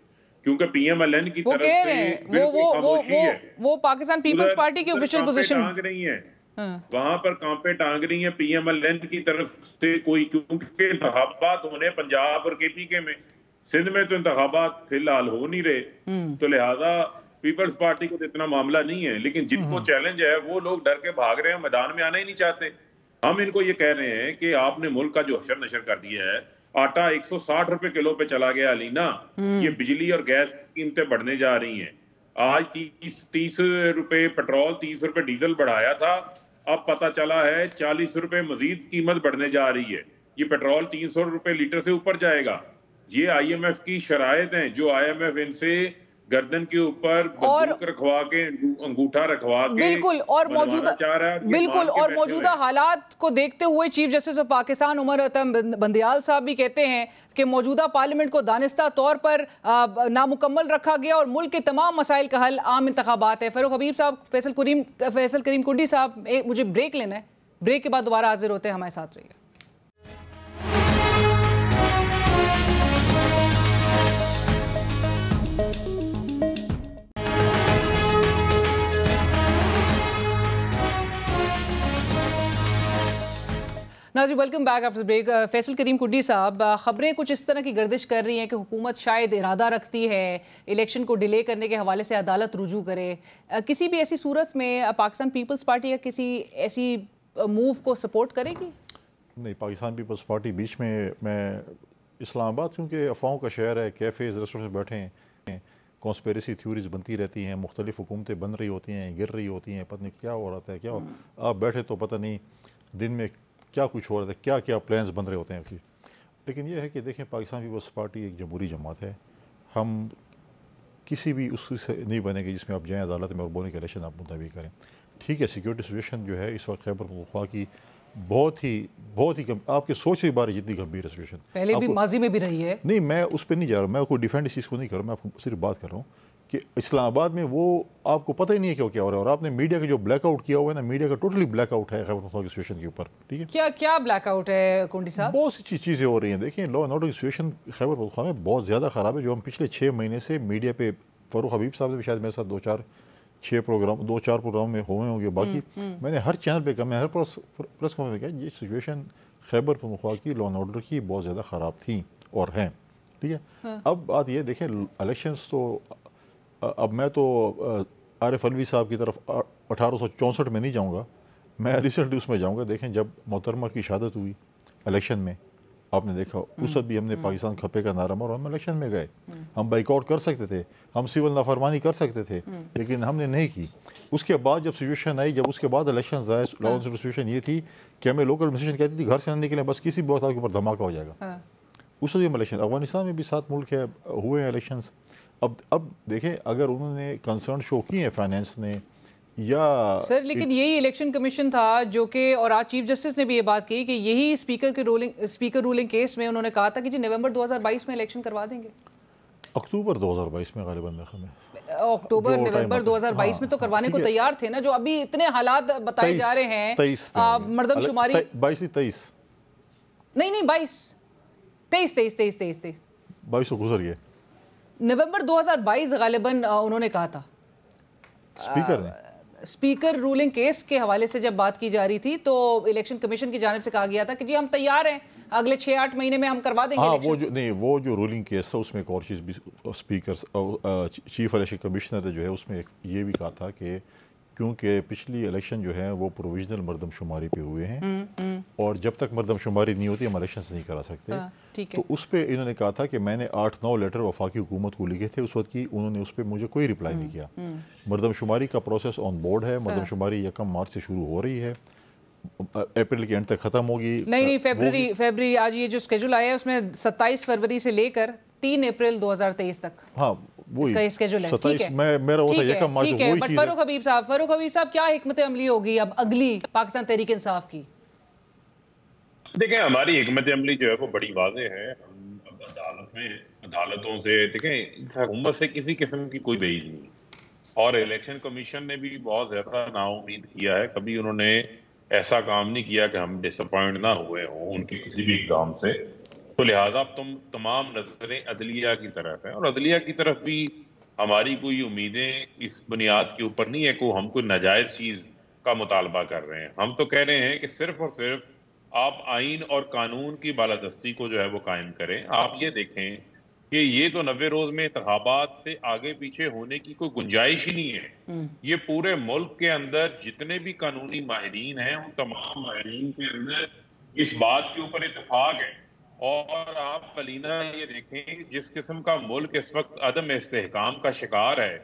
क्योंकि PMLN की तरफ से बिल्कुल खामोशी है। वो पाकिस्तान पीपल्स पार्टी की ऑफिशियल पोजीशन टांग रही है, वहां पर कांपे टांग रही है PMLN की तरफ से कोई, क्योंकि इंतखाबात होने पंजाब और KPK में, सिंध में तो इंतखाबात फिलहाल हो नहीं रहे, तो लिहाजा पीपल्स पार्टी को इतना मामला नहीं है। लेकिन जिनको चैलेंज है वो लोग डर के भाग रहे हैं, मैदान में आना ही नहीं चाहते। हम इनको ये कह रहे हैं कि आपने मुल्क का जो हशर नशर कर दिया है, आटा 160 रुपए किलो पे चला गया अलीना, ये बिजली और गैस की कीमतें बढ़ने जा रही हैं। आज 30 रुपए पेट्रोल, 30 रुपए डीजल बढ़ाया था, अब पता चला है 40 रुपए मजीद कीमत बढ़ने जा रही है। ये पेट्रोल 300 रुपए लीटर से ऊपर जाएगा। ये IMF की शराइत हैं, जो IMF इनसे गर्दन के ऊपर बंदूक रखवा के, अंगूठा रखवा के बिल्कुल और मौजूदा हालात को देखते हुए chief justice of Pakistan Umar Ata Bandial साहब भी कहते हैं कि मौजूदा पार्लियामेंट को दानिस्ता तौर पर नामुकम्मल रखा गया और मुल्क के तमाम मसाइल का हल आम इंतखाबात है। फारूक हबीब साहब, फैसल करीम कुंडी साहब, मुझे ब्रेक लेना है, ब्रेक के बाद दोबारा हाजिर होते हैं, हमारे साथ रहिए। नाज़रीन, welcome back after break. Faisal Karim Kundi साहब, खबरें कुछ इस तरह की गर्दिश कर रही हैं कि हुकूमत शायद इरादा रखती है इलेक्शन को डिले करने के हवाले से अदालत रुजू करे। किसी भी ऐसी सूरत में पाकिस्तान पीपल्स पार्टी या किसी ऐसी मूव को सपोर्ट करेगी? नहीं, पाकिस्तान पीपल्स पार्टी बीच में, मैं इस्लामाबाद क्योंकि अफवाहों का शहर है, कैफ़ेज़ रेस्टोरेंट में बैठे हैं, कॉन्स्पिरेसी थ्योरीज बनती रहती हैं, मुख्तलिफ हुकूमतें बन रही होती हैं, गिर रही होती हैं, पता नहीं क्या हो रहा था, क्या आप बैठे तो पता नहीं दिन में क्या कुछ हो रहा था, क्या क्या प्लान्स बन रहे होते हैं। लेकिन यह है कि देखें, पाकिस्तान पीपल्स पार्टी एक जमहूरी जमात है। हम किसी भी उससे नहीं बनेंगे जिसमें आप जाएँ अदालत में और बोलें कि इलेक्शन आप मुताबिक करें। ठीक है, सिक्योरिटी सिचुएशन जो है इस वक्त खैबर पख्तूनख्वा की बहुत ही आपके सोच से बारे जितनी गंभीर सिचुएशन पहले भी माजी में भी रही है। नहीं, मैं उस पर नहीं जा रहा, मैं कोई डिफेंड इस चीज़ को नहीं कर रहा, मैं आपको सिर्फ बात कर रहा हूँ कि इस्लामाबाद में वो आपको पता ही नहीं है क्या हो रहा है। और आपने मीडिया का जो ब्लैकआउट किया हुआ है ना, मीडिया का टोटली ब्लैकआउट है खैबर पख्तूनख्वा की सिचुएशन के ऊपर। ठीक है, क्या क्या ब्लैकआउट है कुंडी साहब? बहुत सी चीज़ें हो रही हैं। देखिए, लॉ एंड ऑर्डर की सिचुएशन खैबर पख्तूनख्वा में बहुत ज़्यादा ख़राब है, जो हम पिछले 6 महीने से मीडिया पे, फारूक हबीब साहब ने भी शायद मेरे साथ 2-4 प्रोग्राम में हुए होंगे, बाकी मैंने हर चैनल पे कहा, मैं हर प्रेस कॉन्फ्रेंस में कहा, ये सिचुएशन खैबर पख्तूनख्वा की लॉ एंड ऑर्डर की बहुत ज़्यादा ख़राब थी और हैं। ठीक है, अब बात ये देखें, इलेक्शंस तो अब मैं तो आरिफ अलवी साहब की तरफ 1864 में नहीं जाऊंगा, मैं रिसेंटली उसमें जाऊंगा। देखें, जब मोहतरमा की शहादत हुई इलेक्शन में, आपने देखा उस वक्त भी हमने पाकिस्तान खपे का नारा मारा, हम इलेक्शन में गए। हम बाइकआउट कर सकते थे, हम सिविल नाफरमानी कर सकते थे, लेकिन हमने नहीं की। उसके बाद जब सिचुएशन आई, जब उसके बाद इलेक्शन आए, लॉ एंड सिचुएशन ये थी कि हमें लोकल एडमिनिस्ट्रेशन कहती थी घर से नहीं निकले, बस किसी भी बात आपके ऊपर धमाका हो जाएगा। उस वक्त इलेक्शन, अफगानिस्तान में भी 7 मुल्क है हुए हैं इलेक्शंस। अब देखें, अगर उन्होंने कंसर्न शो किए हैं फाइनेंस ने या सर, लेकिन यही इलेक्शन कमीशन था जो कि, और आज चीफ जस्टिस ने भी ये बात की कि यही स्पीकर रूलिंग केस में उन्होंने कहा था कि जी नवंबर 2022 में इलेक्शन करवा देंगे। अक्टूबर 2022 में गालिबन अक्टूबर नवंबर 2022 में तो करवाने को तैयार थे ना, जो अभी इतने हालात बताए जा रहे हैं। 23 मर्दमशुमारी 22 नहीं 23 22 तो गुजर गए। नवंबर 2022 गालिबन उन्होंने कहा था। स्पीकर ने स्पीकर रूलिंग केस के हवाले से जब बात की जा रही थी तो इलेक्शन कमीशन की जानिब से कहा गया था कि जी हम तैयार हैं, अगले 6-8 महीने में हम करवा देंगे। हाँ, वो जो रूलिंग केस था उसमें एक और चीज़ भी स्पीकर चीफ इलेक्शन कमिश्नर ने जो है उसमें ये भी कहा था कि क्योंकि पिछली इलेक्शन जो है वो प्रोविजनल मरदमशुमारी पे हुए हैं और जब तक मरदमशुमारी नहीं होती हम इलेक्शन नहीं करा सकते। तो उस पर इन्होंने कहा था कि मैंने 8-9 लेटर वफाकी हुकूमत को लिखे थे उस वक्त की, उन्होंने उस पर मुझे कोई रिप्लाई नहीं किया। मरदमशुमारी का प्रोसेस ऑन बोर्ड है, मरदमशुमारी 1 मार्च से शुरू हो रही है, अप्रैल के एंड तक खत्म होगी। नहीं फरवरी आज ये जो शेड्यूल आया है उसमें 27 फरवरी से लेकर 3 अप्रैल 2023 तक। हाँ, वही स्केड्यूल है। ठीक है, मेरा होता है 1 मार्च, वही चीज़ है। फारूक हबीब साहब क्या हिकमत अमली होगी अब अगली पाकिस्तान तहरीक इंसाफ की? देखें, हमारी हिकमत अमली जो है वो बड़ी वाज़ेह है। हम अदालतों से देखें, हुकूमत से किसी किस्म की कोई बेईद नहीं, और इलेक्शन कमीशन ने भी बहुत ज्यादा नाउम्मीद किया है। कभी उन्होंने ऐसा काम नहीं किया कि हम डिसअपॉइंट ना हुए हों उनके किसी भी काम से। तो लिहाजा तुम तमाम नजरें अदलिया की तरफ हैं, और अदलिया की तरफ भी हमारी कोई उम्मीदें इस बुनियाद के ऊपर नहीं है कि हम कोई नाजायज चीज का मुतालबा कर रहे हैं। हम तो कह रहे हैं कि सिर्फ और सिर्फ आप आइन और कानून की बालादस्ती को जो है वो कायम करें। आप ये देखें कि ये तो 90 रोज में इंतखाबात से आगे पीछे होने की कोई गुंजाइश ही नहीं है। ये पूरे मुल्क के अंदर जितने भी कानूनी माहिरीन हैं उन तमाम माहिरीन के अंदर इस बात के ऊपर इत्तेफाक है। और आप कलीना ये देखें जिस किस्म का मुल्क इस वक्त अदम इस्तेहकाम का शिकार है,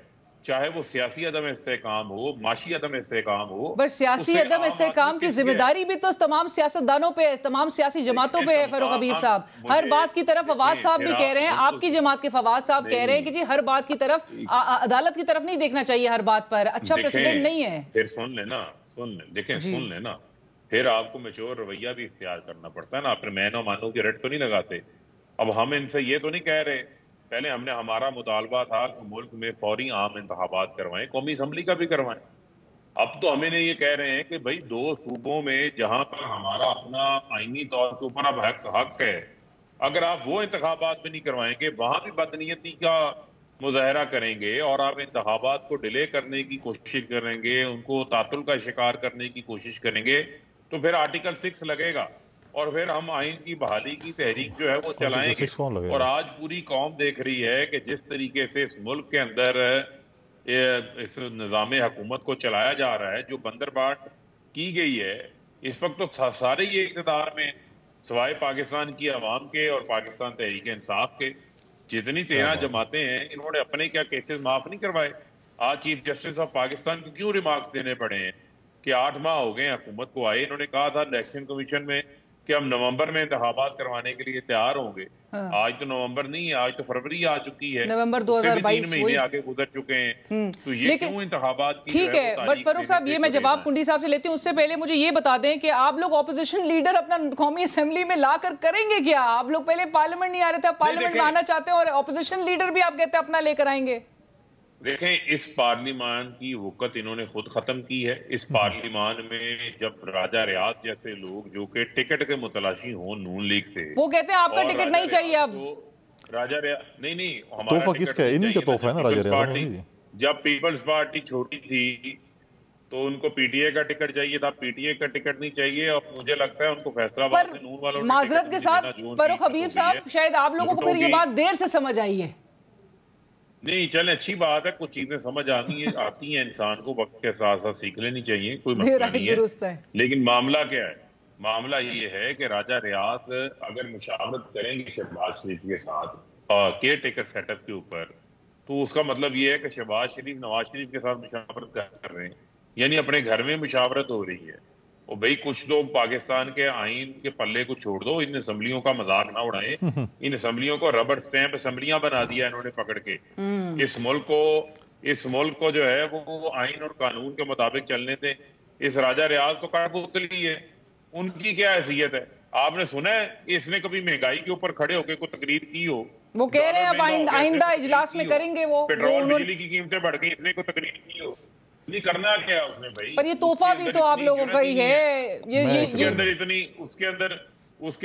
चाहे वो सियासी अदम इस्तेहकाम हो, माशी अदम इस्तेहकाम हो। पर सियासी अदम इस्तेहकाम की जिम्मेदारी भी तो तमाम सियासतदानों पे है, तमाम सियासी जमातों पे है फरूख हबीब साहब। हर बात की तरफ फवाद साहब भी कह रहे हैं, आपकी जमात के फवाद साहब कह रहे हैं कि जी हर बात की तरफ अदालत की तरफ नहीं देखना चाहिए, हर बात पर अच्छा प्रेसिडेंट नहीं है। फिर सुन लेना, देखें सुन लेना, फिर आपको मैच्योर रवैया भी इख्तियार करना पड़ता है ना। आपने मैनो मानो की रट तो नहीं लगाते। अब हम इनसे ये तो नहीं कह रहे, पहले हमने हमारा मुतालबा था कि मुल्क में फौरी आम इंतखाबात करवाएं, कौमी असम्बली का भी करवाएं। अब तो हमें ये कह रहे हैं कि भाई 2 सूबों में जहां पर हमारा अपना आईनी तौर के ऊपर अब हक है, अगर आप वो इंतखाबात भी नहीं करवाएंगे, वहां भी बदनीयती का मुजाहरा करेंगे और आप इंतखाबात को डिले करने की कोशिश करेंगे, उनको तातुल का शिकार करने की कोशिश करेंगे, तो फिर आर्टिकल 6 लगेगा और फिर हम आइन की बहाली की तहरीक जो है वो चलाएंगे। और आज पूरी कौम देख रही है कि जिस तरीके से इस मुल्क के अंदर इस निज़ाम हुकूमत को चलाया जा रहा है, जो बंदरबाट की गई है, इस वक्त तो सारे ये इक़्तिदार में सवाए पाकिस्तान की अवाम के और पाकिस्तान तहरीक इंसाफ के जितनी 13 जमातें हैं, इन्होंने अपने क्या केसेस माफ नहीं करवाए। आज चीफ जस्टिस ऑफ पाकिस्तान को क्यों रिमार्क्स देने पड़े हैं कि 8 माह हो गए हुकूमत को आए। इन्होंने कहा था इलेक्शन कमीशन में कि हम नवंबर में इंतखाबात करवाने के लिए तैयार होंगे। आज तो नवंबर नहीं है, आज तो फरवरी आ चुकी है, नवंबर 2022 3 महीने आगे गुजर चुके हैं। तो ये क्यों इंतखाबात की? ठीक है, बट फरूख साहब ये मैं जवाब कुंडी साहब से लेती हूँ, उससे पहले मुझे ये बता दें कि आप लोग ऑपोजिशन लीडर अपना कौमी असेंबली में लाकर करेंगे क्या? आप लोग पहले पार्लियामेंट नहीं आ रहे थे, पार्लियामेंट में आना चाहते हैं और ऑपोजिशन लीडर भी आप कहते हैं अपना लेकर आएंगे। देखें, इस पार्लियामान की वक़्त इन्होंने खुद खत्म की है। इस पार्लियामान में जब राजा रियाज जैसे लोग जो कि टिकट के मुतलाशी हों नून लीग से, वो कहते हैं आपका टिकट नहीं चाहिए अब। राजा रियाज नहीं, तोहफा किसका है? इन्हीं का तोहफा है ना राजा रियाज। जब पीपल्स पार्टी छोटी थी तो उनको पीटीए का टिकट चाहिए था, पीटीए का टिकट नहीं चाहिए। और मुझे लगता है उनको फैसलाबाद से नून वालों माजरत के साथ फरूख हबीब साहब, शायद आप लोगों को फिर ये बात देर से समझ आई है। नहीं, चले अच्छी बात है, कुछ चीजें समझ आती हैं इंसान को, वक्त के साथ साथ सीख लेनी चाहिए, कोई मसला नहीं है। लेकिन मामला क्या है? मामला ये है कि राजा रियाज अगर मुशावरत करेंगे शहबाज शरीफ के साथ केयर टेकर सेटअप के ऊपर, तो उसका मतलब ये है कि शहबाज शरीफ नवाज शरीफ के साथ मुशावरत कर रहे हैं, यानी अपने घर में मुशावरत हो रही है। और भाई कुछ लोग पाकिस्तान के आइन के पल्ले को छोड़ दो, इन असम्बलियों का मजाक ना उड़ाएं। इन असम्बलियों को रबड़ स्टैंप असम्बलियां बना दिया इन्होंने पकड़ के। इस मुल्क को जो है वो आइन और कानून के मुताबिक चलने थे। इस राजा रियाज तो कठपुतली है, उनकी क्या हैसियत है? आपने सुना है इसने कभी महंगाई के ऊपर खड़े होकर कोई तकरीर की हो? वो कह रहे हैं अब आइंदा इजलास में करेंगे। वो पेट्रोल बिजली की कीमतें बढ़ गई, इसने कोई तकरीर की हो? नहीं करना क्या है उसने भाई? पर ये तोहफा भी तो आप लोगों का ही है। उसके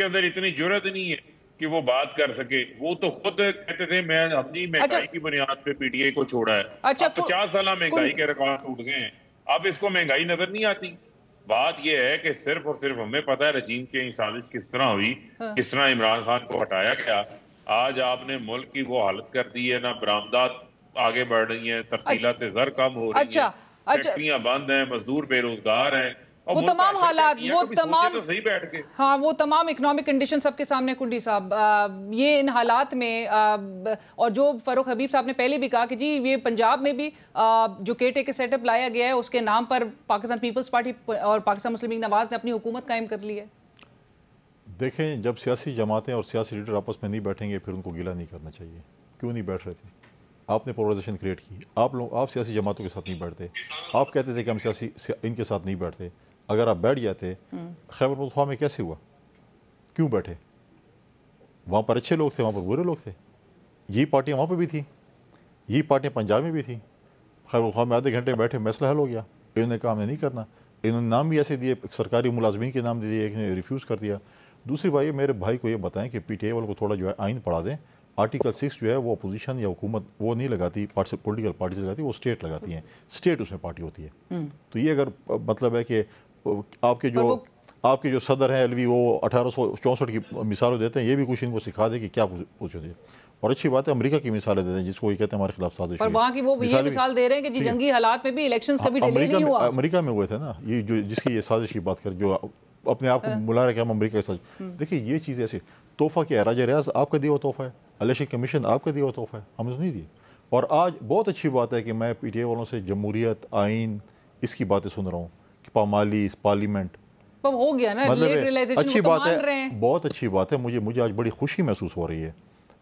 अंदर इतनी जुर्रत नहीं है कि वो बात कर सके। वो तो खुद कहते थे मैं अपनी महंगाई की बुनियाद पे पीटीआई को छोड़ा है। अच्छा, 50 साल महंगाई के रिकॉर्ड टूट गए हैं, अब इसको महंगाई नजर नहीं आती। बात यह है कि सिर्फ और सिर्फ हमें पता है रजीम की साजिश किस तरह हुई, किस तरह इमरान खान को हटाया गया। आज आपने मुल्क की वो हालत कर दी है, ना बरामदात आगे बढ़ रही है, तरसीलात ज़र कम हो रही है, फैक्ट्रियां बंद हैं, मजदूर बेरोजगार हैं। वो तमाम हालात, वो तमाम तो सही बैठ के हाँ, वो तमाम इकोनॉमिक कंडीशन सबके सामने कुंडी साहब। ये इन हालात में और जो फरूख हबीब साहब ने पहले भी कहा कि जी ये पंजाब में भी जो केयर टेकर सेटअप लाया गया है उसके नाम पर पाकिस्तान पीपल्स पार्टी और पाकिस्तान मुस्लिम लीग नवाज ने अपनी हुकूमत कायम कर ली है। देखें, जब सियासी जमातें और सियासी लीडर आपस में नहीं बैठेंगे फिर उनको गिला नहीं करना चाहिए। क्यों नहीं बैठ रहे थे? आपने पोलराइजेशन क्रिएट की। आप सियासी जमातों के साथ नहीं बैठते। आप कहते थे कि हम इनके साथ नहीं बैठते। अगर आप बैठ जाते, खैबर पख्तूनख्वा में कैसे हुआ? क्यों बैठे? वहाँ पर अच्छे लोग थे, वहाँ पर बुरे लोग थे। यही पार्टियाँ वहाँ पर भी थी, यही पार्टियाँ पंजाब में भी थी। खैबर पख्तूनख्वा में आधे घंटे बैठे, मसला हल हो गया। इन्होंने कहा हमने नहीं करना। इन्होंने नाम भी ऐसे दिए, सरकारी मुलाजमीन के नाम दे दिए, एक ने रिफ्यूज़ कर दिया। दूसरी बात, मेरे भाई को ये बताएं कि पीटीआई वालों को थोड़ा जो है आइन पढ़ा दें। आर्टिकल 6 जो है वो अपोजिशन या हुकूमत वो नहीं लगाती, पॉलिटिकल पार्टीज लगाती, वो स्टेट लगाती हैं। स्टेट उसमें पार्टी होती है। तो ये अगर मतलब है कि आपके जो सदर हैं एलवी, वो 1864 की मिसालें देते हैं, ये भी कुछ इनको सिखा दे कि क्या पूछो दे। और अच्छी बात है अमेरिका की मिसालें देते हैं, जिसको ये कहते हैं हमारे खिलाफ साजिश। पर वहाँ की वो ये मिसाल दे रहे हैं कि जी जंगी हालात में भी इलेक्शंस कभी डिले नहीं हुआ। अमेरिका में हुए थे ना, ये जो जिसकी ये साजिश की बात कर, जो अपने आप को बुला रहे कि हम अमेरिका के साथ। देखिए ये चीज़ ऐसी तोहफा क्या है? राजा रियाज आपका दिया हुआ तोहफा है, इलेक्शन कमीशन आपका दिया हुआ तोहफा है, हमने नहीं दिया। और आज बहुत अच्छी बात है कि मैं PTI वालों से जमहूरियत, आइन, इसकी बातें सुन रहा हूँ कि पामाली, पार्लियामेंट, अब हो गया ना, मतलब अच्छी बात है, बहुत अच्छी बात है। मुझे आज बड़ी खुशी महसूस हो रही है।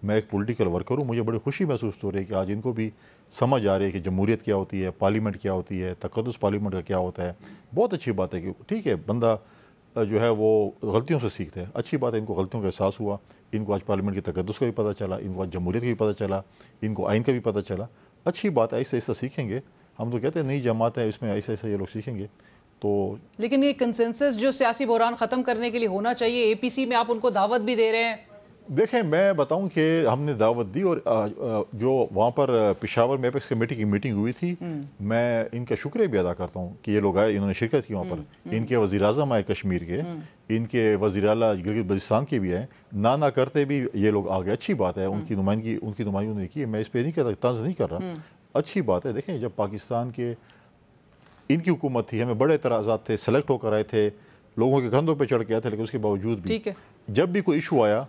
मैं एक पॉलिटिकल वर्कर हूँ, मुझे बड़ी खुशी महसूस हो रही है कि आज इनको भी समझ आ रही है कि जमहूरियत क्या होती है, पार्लियामेंट क्या होती है, तकद्दुस पार्लियामेंट का क्या होता है। बहुत अच्छी बात है कि ठीक है, बंदा जो है वो गलतियों से सीखते हैं। अच्छी बात है, इनको गलतियों का एहसास हुआ, इनको आज पार्लियामेंट की तकद्दुस का भी पता चला, इनको आज जमहूरियत का भी पता चला, इनको आइन का भी पता चला। अच्छी बात है, ऐसे ऐसा सीखेंगे। हम तो कहते हैं नई जमात है, इसमें ऐसा ऐसा ये लोग सीखेंगे। तो लेकिन ये कंसेंसस जो सियासी बहरान ख़त्म करने के लिए होना चाहिए, APC में आप उनको दावत भी दे रहे हैं। देखें, मैं बताऊं कि हमने दावत दी और जो वहाँ पर पेशावर में एपेक्स कमेटी की मीटिंग हुई थी, मैं इनका शुक्रिया भी अदा करता हूँ कि ये लोग आए, इन्होंने शिरकत की वहाँ पर। इनके वज़ीर आज़म आए कश्मीर के, इनके वज़ीर आला गिलगित बल्तिस्तान के भी आए, ना करते भी ये लोग आ गए। अच्छी बात है, उनकी नुमाइंदगी उन्होंने की। मैं इस पर नहीं कहता, तंज नहीं कर रहा, अच्छी बात है। देखें, जब पाकिस्तान के इनकी हुकूमत थी, हमें बड़े एतराज़ात थे, सेलेक्ट होकर आए थे, लोगों के कंधों पे चढ़ के आए थे, लेकिन उसके बावजूद भी जब भी कोई इशू आया,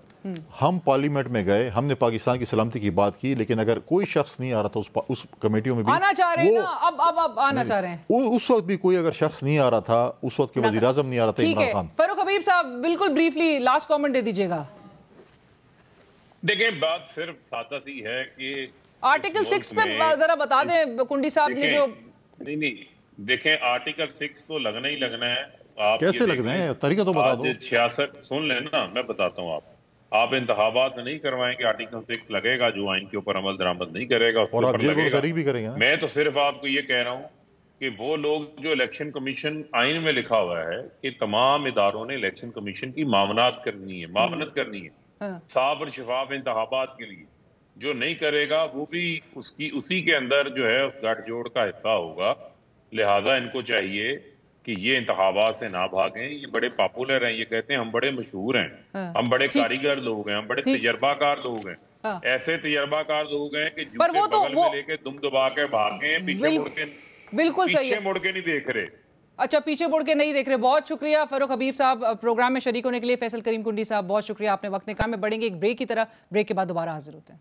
हम पार्लियामेंट में गए, हमने पाकिस्तान की सलामती की बात की, लेकिन अगर कोई शख्स नहीं आ रहा था उस कमेटियों में भी आना चाह रहे हैं ना, अब आना चाह रहे हैं, उस वक्त भी कोई अगर शख्स नहीं आ रहा था, उस वक्त के वज़ीर आज़म नहीं आ रहा था, इमरान खान। फारूक हबीब साहब, बिल्कुल ब्रीफली लास्ट कमेंट दे दीजिएगा। देखें, बात सिर्फ सादा सी है कि आर्टिकल 6 पे जरा बता दें कुंडी साहब ने जो नहीं, देखें, आर्टिकल 6 तो लगना ही लगना है। आप कैसे लगना है, तरीका तो बता दो। 66 सुन लेना, मैं बताता हूँ। आप इंतखाबात नहीं करवाएंगे, आर्टिकल 6 लगेगा, जो आइन के ऊपर अमल दरामद नहीं करेगा उसके ऊपर लगेगा भी करेंगे। मैं तो सिर्फ आपको ये कह रहा हूँ कि वो लोग, जो इलेक्शन कमीशन आइन में लिखा हुआ है कि तमाम इदारों ने इलेक्शन कमीशन की मामनत करनी है, साफ और शफाफ इंतखाबात के लिए। जो नहीं करेगा वो भी उसी के अंदर जो है उस गठजोड़ का हिस्सा होगा। लिहाजा इनको चाहिए कि ये इंतखाबात से ना भागें। ये बड़े पॉपुलर हैं, ये कहते हैं हम बड़े मशहूर हैं, हम बड़े कारीगर लोग हैं, हम बड़े तजर्बाकार लोग हैं। ऐसे तजर्बाकार लोग हैं कि जूते बगल में लेके दुम दबा के भागे, पीछे मुड़ के, बिल्कुल सही है, मुड़ के नहीं देख रहे। अच्छा, पीछे मुड़ के नहीं देख रहे। बहुत शुक्रिया फारूक हबीब साहब प्रोग्राम में शरीक होने के लिए। फैसल करीम कुंडी साहब, बहुत शुक्रिया, आपने वक्त निकाला। में बढ़ेंगे एक ब्रेक की तरह, ब्रेक के बाद दोबारा हाजिर होते हैं।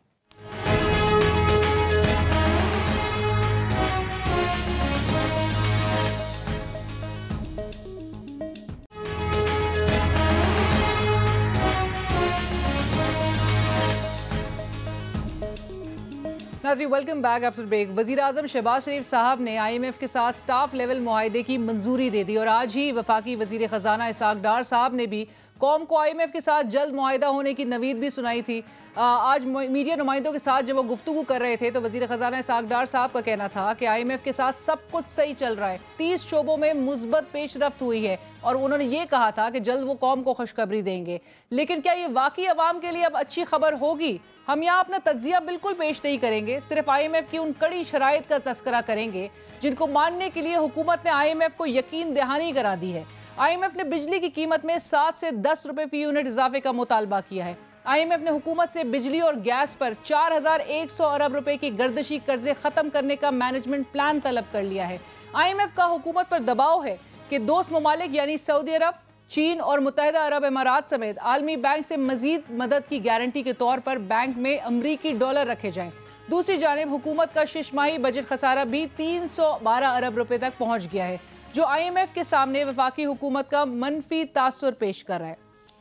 नाज़रीन, वेलकम बैक आफ्टर ब्रेक। वज़ीर आज़म शहबाज शरीफ साहब ने IMF के साथ स्टाफ लेवल मुआहदे की मंजूरी दे दी और आज ही वफाकी वज़ीर ख़जाना इसाक डार साहब ने भी कौम को IMF के साथ जल्द मुआहदा होने की नवीद भी सुनाई थी। आज मीडिया नुमाइंदों के साथ जब वो गुफ्तगू कर रहे थे तो वज़ीर ख़जाना इसाक डार साहब का कहना था कि IMF के साथ सब कुछ सही चल रहा है, 30 शोबों में मुस्बत पेशरफ्त हुई है और उन्होंने ये कहा था कि जल्द वो कौम को खुशखबरी देंगे। लेकिन क्या ये वाकई अवाम के लिए अब अच्छी खबर होगी? हम यहाँ अपना तज्जिया बिल्कुल पेश नहीं करेंगे, सिर्फ IMF की उन कड़ी शराइत का तस्करा करेंगे जिनको मानने के लिए हुकूमत ने IMF को यकीन दहानी करा दी है। IMF ने बिजली की कीमत में 7 से 10 रुपए फी यूनिट इजाफे का मुतालबा किया है। IMF ने हुकूमत से बिजली और गैस पर 4100 अरब रुपए की गर्दिशी कर्जे खत्म करने का मैनेजमेंट प्लान तलब कर लिया है। IMF का हुकूमत पर दबाव है कि दोस्त ममालिक यानी सऊदी अरब, चीन और मुत्तहिदा अरब इमारात समेत आलमी बैंक से मजीद मदद की गारंटी के तौर पर बैंक में अमरीकी डॉलर रखे जाएं। दूसरी जानिब हुकूमत का शिशमाही बजट खसारा भी 312 अरब रुपए तक पहुंच गया है, जो IMF के सामने वफाकी हुकूमत का मनफी तासुर पेश कर रहा है।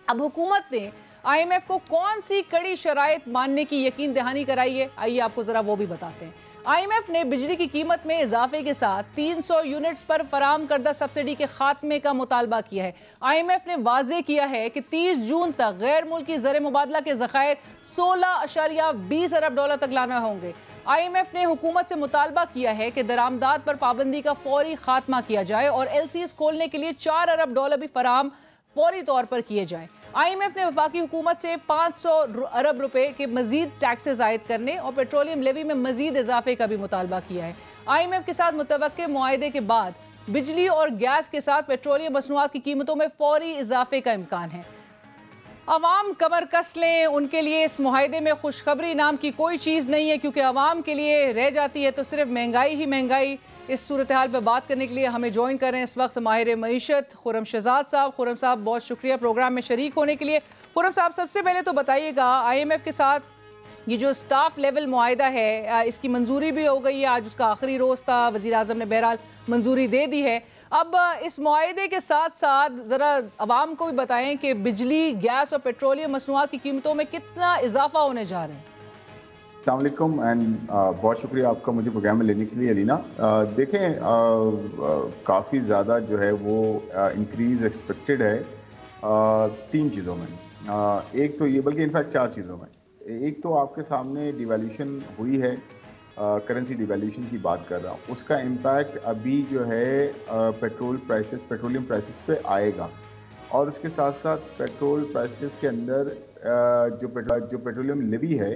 अब हुकूमत ने IMF को कौन सी कड़ी शराइत मानने की यकीन दहानी कराई है, आइए आपको जरा वो भी बताते हैं। IMF ने बिजली की कीमत में इजाफे के साथ 300 यूनिट्स पर फराम करदा सब्सिडी के खात्मे का मुतालबा किया है। IMF ने वाजे किया है कि 30 जून तक गैर मुल्की ज़र मुबादला के ज़खायर 16.20 अरब डॉलर तक लाना होंगे। IMF ने हुकूमत से मुतालबा किया है कि दरामदात पर पाबंदी का फौरी खात्मा किया जाए और LCs खोलने के लिए 4 अरब डॉलर भी फराम फौरी तौर पर किए जाएं। IMF ने वफाकी हुकूमत से 500 अरब रुपए के मजीद टैक्सेस आयद करने और पेट्रोलियम लेवी में मजीद इजाफे का भी मुतालबा किया है। IMF के साथ मुतवक्के मुआहदे के बाद बिजली और गैस के साथ पेट्रोलियम मसनूआत की कीमतों में फौरी इजाफे का इम्कान है। अवाम कमर कस लें, उनके लिए इस मुआहदे में खुशखबरी नाम की कोई चीज़ नहीं है, क्योंकि अवाम के लिए रह जाती है तो सिर्फ महंगाई ही महंगाई। इस सूरत हाल पर बात करने के लिए हमें ज्वाइन कर रहे हैं इस वक्त माहिर मईशत खुर्रम शहजाद साहब। खुर्रम साहब, बहुत शुक्रिया प्रोग्राम में शरीक होने के लिए। खुर्रम साहब, सबसे पहले तो बताइएगा, IMF के साथ ये जो स्टाफ लेवल मुआहिदा है इसकी मंजूरी भी हो गई है, आज उसका आखिरी रोज़ था, वज़ीर आज़म ने बहरहाल मंजूरी दे दी है। अब इस मुआहिदे के साथ साथ ज़रा आवाम को भी बताएं कि बिजली, गैस और पेट्रोलियम मसनूआत की कीमतों में कितना इजाफा होने जा रहा है। अस्सलाम वालेकुम एंड बहुत शुक्रिया आपका मुझे प्रोग्राम में लेने के लिए अलीना। देखें काफ़ी ज़्यादा जो है वो इंक्रीज़ एक्सपेक्टेड है 3 चीज़ों में। एक तो ये, बल्कि इनफैक्ट 4 चीज़ों में। एक तो आपके सामने डिवैल्यूशन हुई है, करेंसी डिवैल्यूशन की बात कर रहा हूँ, उसका इम्पैक्ट अभी जो है पेट्रोलियम प्राइसेस पे आएगा। और उसके साथ साथ पेट्रोल प्राइसेस के अंदर जो पेट्रोलियम लेवी है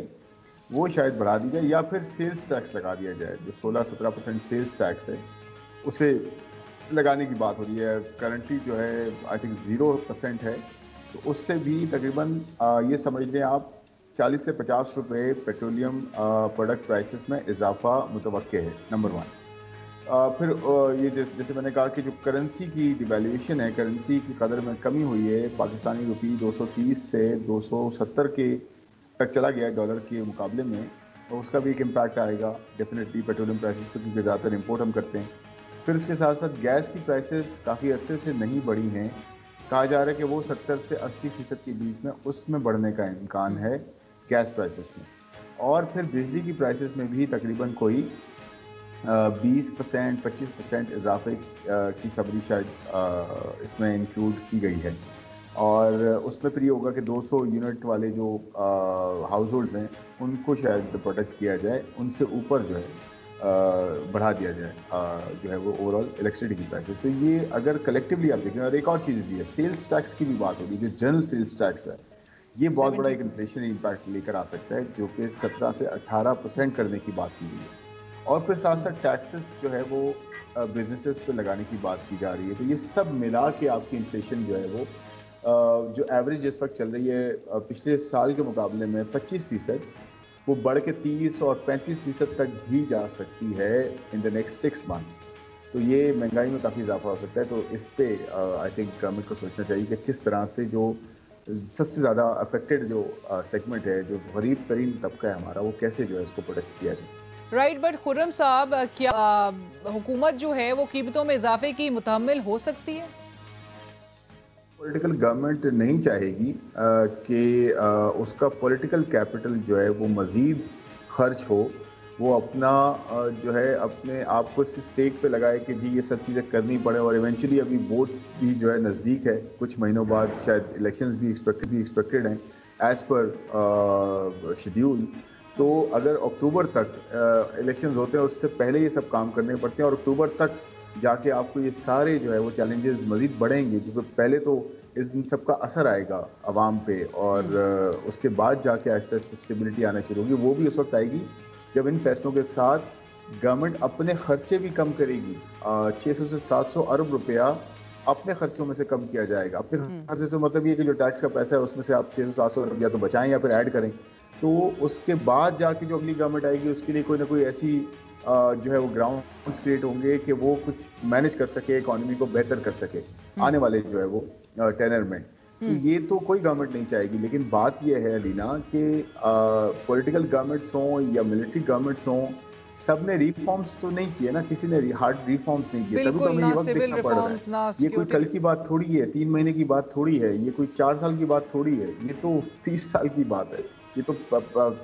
वो शायद बढ़ा दी जाए या फिर सेल्स टैक्स लगा दिया जाए। जो 16-17% सेल्स टैक्स है उसे लगाने की बात हो रही है। करंटली जो है आई थिंक 0% है, तो उससे भी तकरीबन ये समझ लें आप 40 से 50 रुपये पेट्रोलियम प्रोडक्ट प्राइसेस में इजाफा मुतवक्के है, नंबर 1। फिर ये जैसे मैंने कहा कि जो करेंसी की डिवैल्यूएशन है, करेंसी की कदर में कमी हुई है। पाकिस्तानी रुपी 230 से 270 के तक चला गया है डॉलर के मुकाबले में, तो उसका भी एक इम्पैक्ट आएगा डेफिनेटली पेट्रोलियम प्राइसेस पर, क्योंकि ज़्यादातर इंपोर्ट हम करते हैं। फिर उसके साथ साथ गैस की प्राइसेस काफ़ी अरसे से नहीं बढ़ी हैं, कहा जा रहा है कि वो 70 से 80% के बीच में उसमें बढ़ने का इम्कान है गैस प्राइसेस में। और फिर बिजली की प्राइसेस में भी तकरीबन कोई 20% 25% इजाफे की सबरी शायद इसमें इंक्लूड की गई है। और उसमें फिर ये होगा कि 200 यूनिट वाले जो हाउस होल्ड्स हैं उनको शायद प्रोटेक्ट किया जाए, उनसे ऊपर जो है बढ़ा दिया जाए जो है वो ओवरऑल इलेक्ट्रिसिटी की प्राइसेस। तो ये अगर कलेक्टिवली आप देखें, और एक और चीज़ भी है, सेल्स टैक्स की भी बात होगी। जो जनरल सेल्स टैक्स है ये बहुत बड़ा एक इन्फ्लेशन इम्पैक्ट लेकर आ सकता है, जो कि 17 से 18% करने की बात की गई है। और फिर साथ साथ टैक्सेस जो है वो बिजनेसेस पे लगाने की बात की जा रही है। तो ये सब मिला के आपकी इन्फ्लेशन जो है वो जो एवरेज इस वक्त चल रही है पिछले साल के मुकाबले में 25%, वो बढ़ के 30 और 35% तक भी जा सकती है इन द नेक्स्ट 6 मंथ्स। तो ये महंगाई में काफ़ी इजाफा हो सकता है। तो इस पे आई थिंक गवर्नमेंट को सोचना चाहिए कि किस तरह से जो सबसे ज़्यादा अफेक्टेड जो सेगमेंट है, जो गरीब तरीन तबका है हमारा, वो कैसे जो है इसको प्रोटेक्ट किया जाए। राइट, बट खुर्रम साहब, क्या हुकूमत जो है वो कीमतों में इजाफे की मुतहम्मिल हो सकती है? पॉलिटिकल गवर्नमेंट नहीं चाहेगी कि उसका पॉलिटिकल कैपिटल जो है वो मज़ीद खर्च हो, वो अपना जो है अपने आप को इस स्टेक पे लगाए कि जी ये सब चीज़ें करनी पड़े। और इवेंचुअली अभी वोट भी जो है नज़दीक है, कुछ महीनों बाद शायद इलेक्शंस भी एक्सपेक्टेड हैं एज़ पर शेड्यूल। तो अगर अक्टूबर तक इलेक्शंस होते हैं उससे पहले ये सब काम करने पड़ते हैं, और अक्टूबर तक जाके आपको ये सारे जो है वो चैलेंजेस मज़ीद बढ़ेंगे, क्योंकि पहले तो इन सब का असर आएगा आवाम पे, और उसके बाद जाके ऐसे स्टेबिलिटी आना शुरू होगी। वो भी उस वक्त आएगी जब इन फैसलों के साथ गवर्नमेंट अपने खर्चे भी कम करेगी। 600 से 700 अरब रुपया अपने खर्चों में से कम किया जाएगा। अपने खर्चे से मतलब ये कि जो टैक्स का पैसा है उसमें से आप 600-700 रुपया तो बचाएं या फिर ऐड करें। तो उसके बाद जाके जो अगली गवर्नमेंट आएगी उसके लिए कोई ना कोई ऐसी जो है वो ग्राउंड्स क्रिएट होंगे कि वो कुछ मैनेज कर सके, इकोनॉमी को बेहतर कर सके आने वाले जो है वो टेनर में। तो ये तो कोई गवर्नमेंट नहीं चाहेगी। लेकिन बात ये है अलीना कि पॉलिटिकल गवर्नमेंट्स हों या मिलिट्री गवर्नमेंट्स हों, सब ने रिफॉर्म्स तो नहीं किए ना, किसी ने हार्ड रिफॉर्म्स नहीं किए, तभी तो हमें ये वक्त देखना पड़ रहा है। ये कोई कल की बात थोड़ी है, 3 महीने की बात थोड़ी है, ये कोई 4 साल की बात थोड़ी है, ये तो 30 साल की बात है, ये तो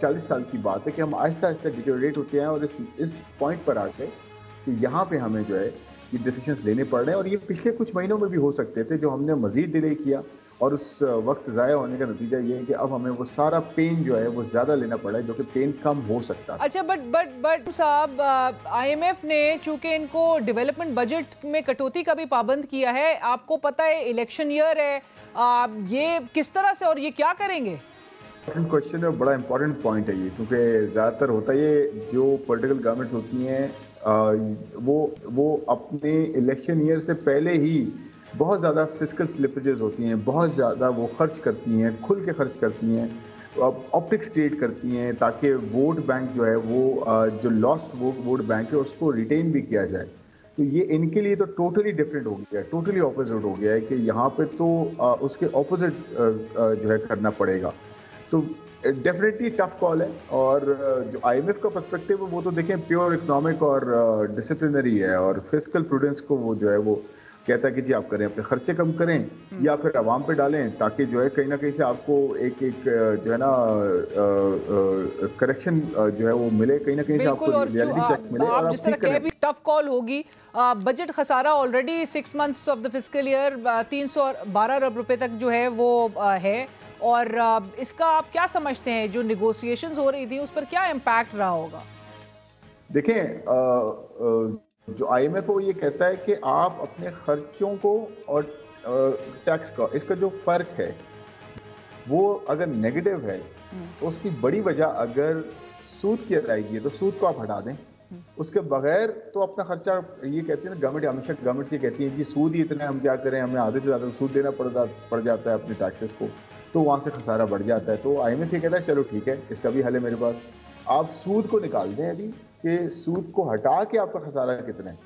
40 साल की बात है कि हम आहिस्ता आहिस्ता डिटेरियोरेट होते हैं। और इस पॉइंट पर आके कि यहाँ पे हमें जो है ये डिसीजंस लेने पड़ रहे हैं, और ये पिछले कुछ महीनों में भी हो सकते थे जो हमने मजीद डिले किया, और उस वक्त ज़ाया होने का नतीजा ये है कि अब हमें वो सारा पेन जो है वो ज़्यादा लेना पड़ा है, जो कि पेन कम हो सकता है। अच्छा, बट साहब, IMF ने चूंकि इनको डेवलपमेंट बजट में कटौती का भी पाबंद किया है, आपको पता है इलेक्शन ईयर है, ये किस तरह से और ये क्या करेंगे? क्वेश्चन है, बड़ा इंपॉर्टेंट पॉइंट है ये, क्योंकि ज़्यादातर होता है ये जो पॉलिटिकल गवर्नमेंट्स होती हैं वो अपने इलेक्शन ईयर से पहले ही बहुत ज़्यादा फिस्कल स्लिपेजेस होती हैं, बहुत ज़्यादा वो खर्च करती हैं, खुल के खर्च करती हैं, ऑप्टिक्स क्रिएट करती हैं ताकि वोट बैंक जो है वो जो लॉस्ट वोट बैंक है उसको रिटेन भी किया जाए। तो ये इनके लिए तो टोटली डिफरेंट हो गया है, टोटली ऑपोजिट हो गया है कि यहाँ पे तो उसके ऑपोजिट जो है करना पड़ेगा। तो डेफिनेटली टफ कॉल है, और जो आईएमएफ का पर्सपेक्टिव है वो तो देखें प्योर इकोनॉमिक और डिसिप्लिनरी है, और फिस्कल प्रूडेंस को वो जो है वो कहता है कि जी आप करें, अपने खर्चे कम करें या फिर आवाम पे डालें, ताकि जो है कहीं ना कहीं से आपको एक जो है ना करेक्शन जो है वो मिले, कहीं ना कहीं से आपको रियलिटी चेक मिले। आप जिस तरह कह भी टफ कॉल होगी, बजट खसारा already 6 months of the fiscal year 312 अरब रुपए तक जो है वो है, और इसका आप क्या समझते हैं, जो निगोशिएशंस हो रही थी उस पर क्या इम्पैक्ट रहा होगा? देखें, जो आईएमएफ वो ये कहता है कि आप अपने खर्चों को और टैक्स का, इसका जो फर्क है वो अगर नेगेटिव है तो उसकी बड़ी वजह अगर सूद की अदायगी है तो सूद को आप हटा दें, उसके बगैर तो अपना खर्चा, ये कहते हैं ना गवर्नमेंट, हमेशा गवर्नमेंट से कहती है कि सूद ही इतना, हम क्या करें, हमें आधे से ज़्यादा सूद देना पड़ जाता है अपने टैक्सेस को, तो वहाँ से खसारा बढ़ जाता है। तो आईएमएफ ये कहता है चलो ठीक है, इसका भी हल है मेरे पास, आप सूद को निकाल दें अभी, कि सूद को हटा के आपका खसारा कितना है।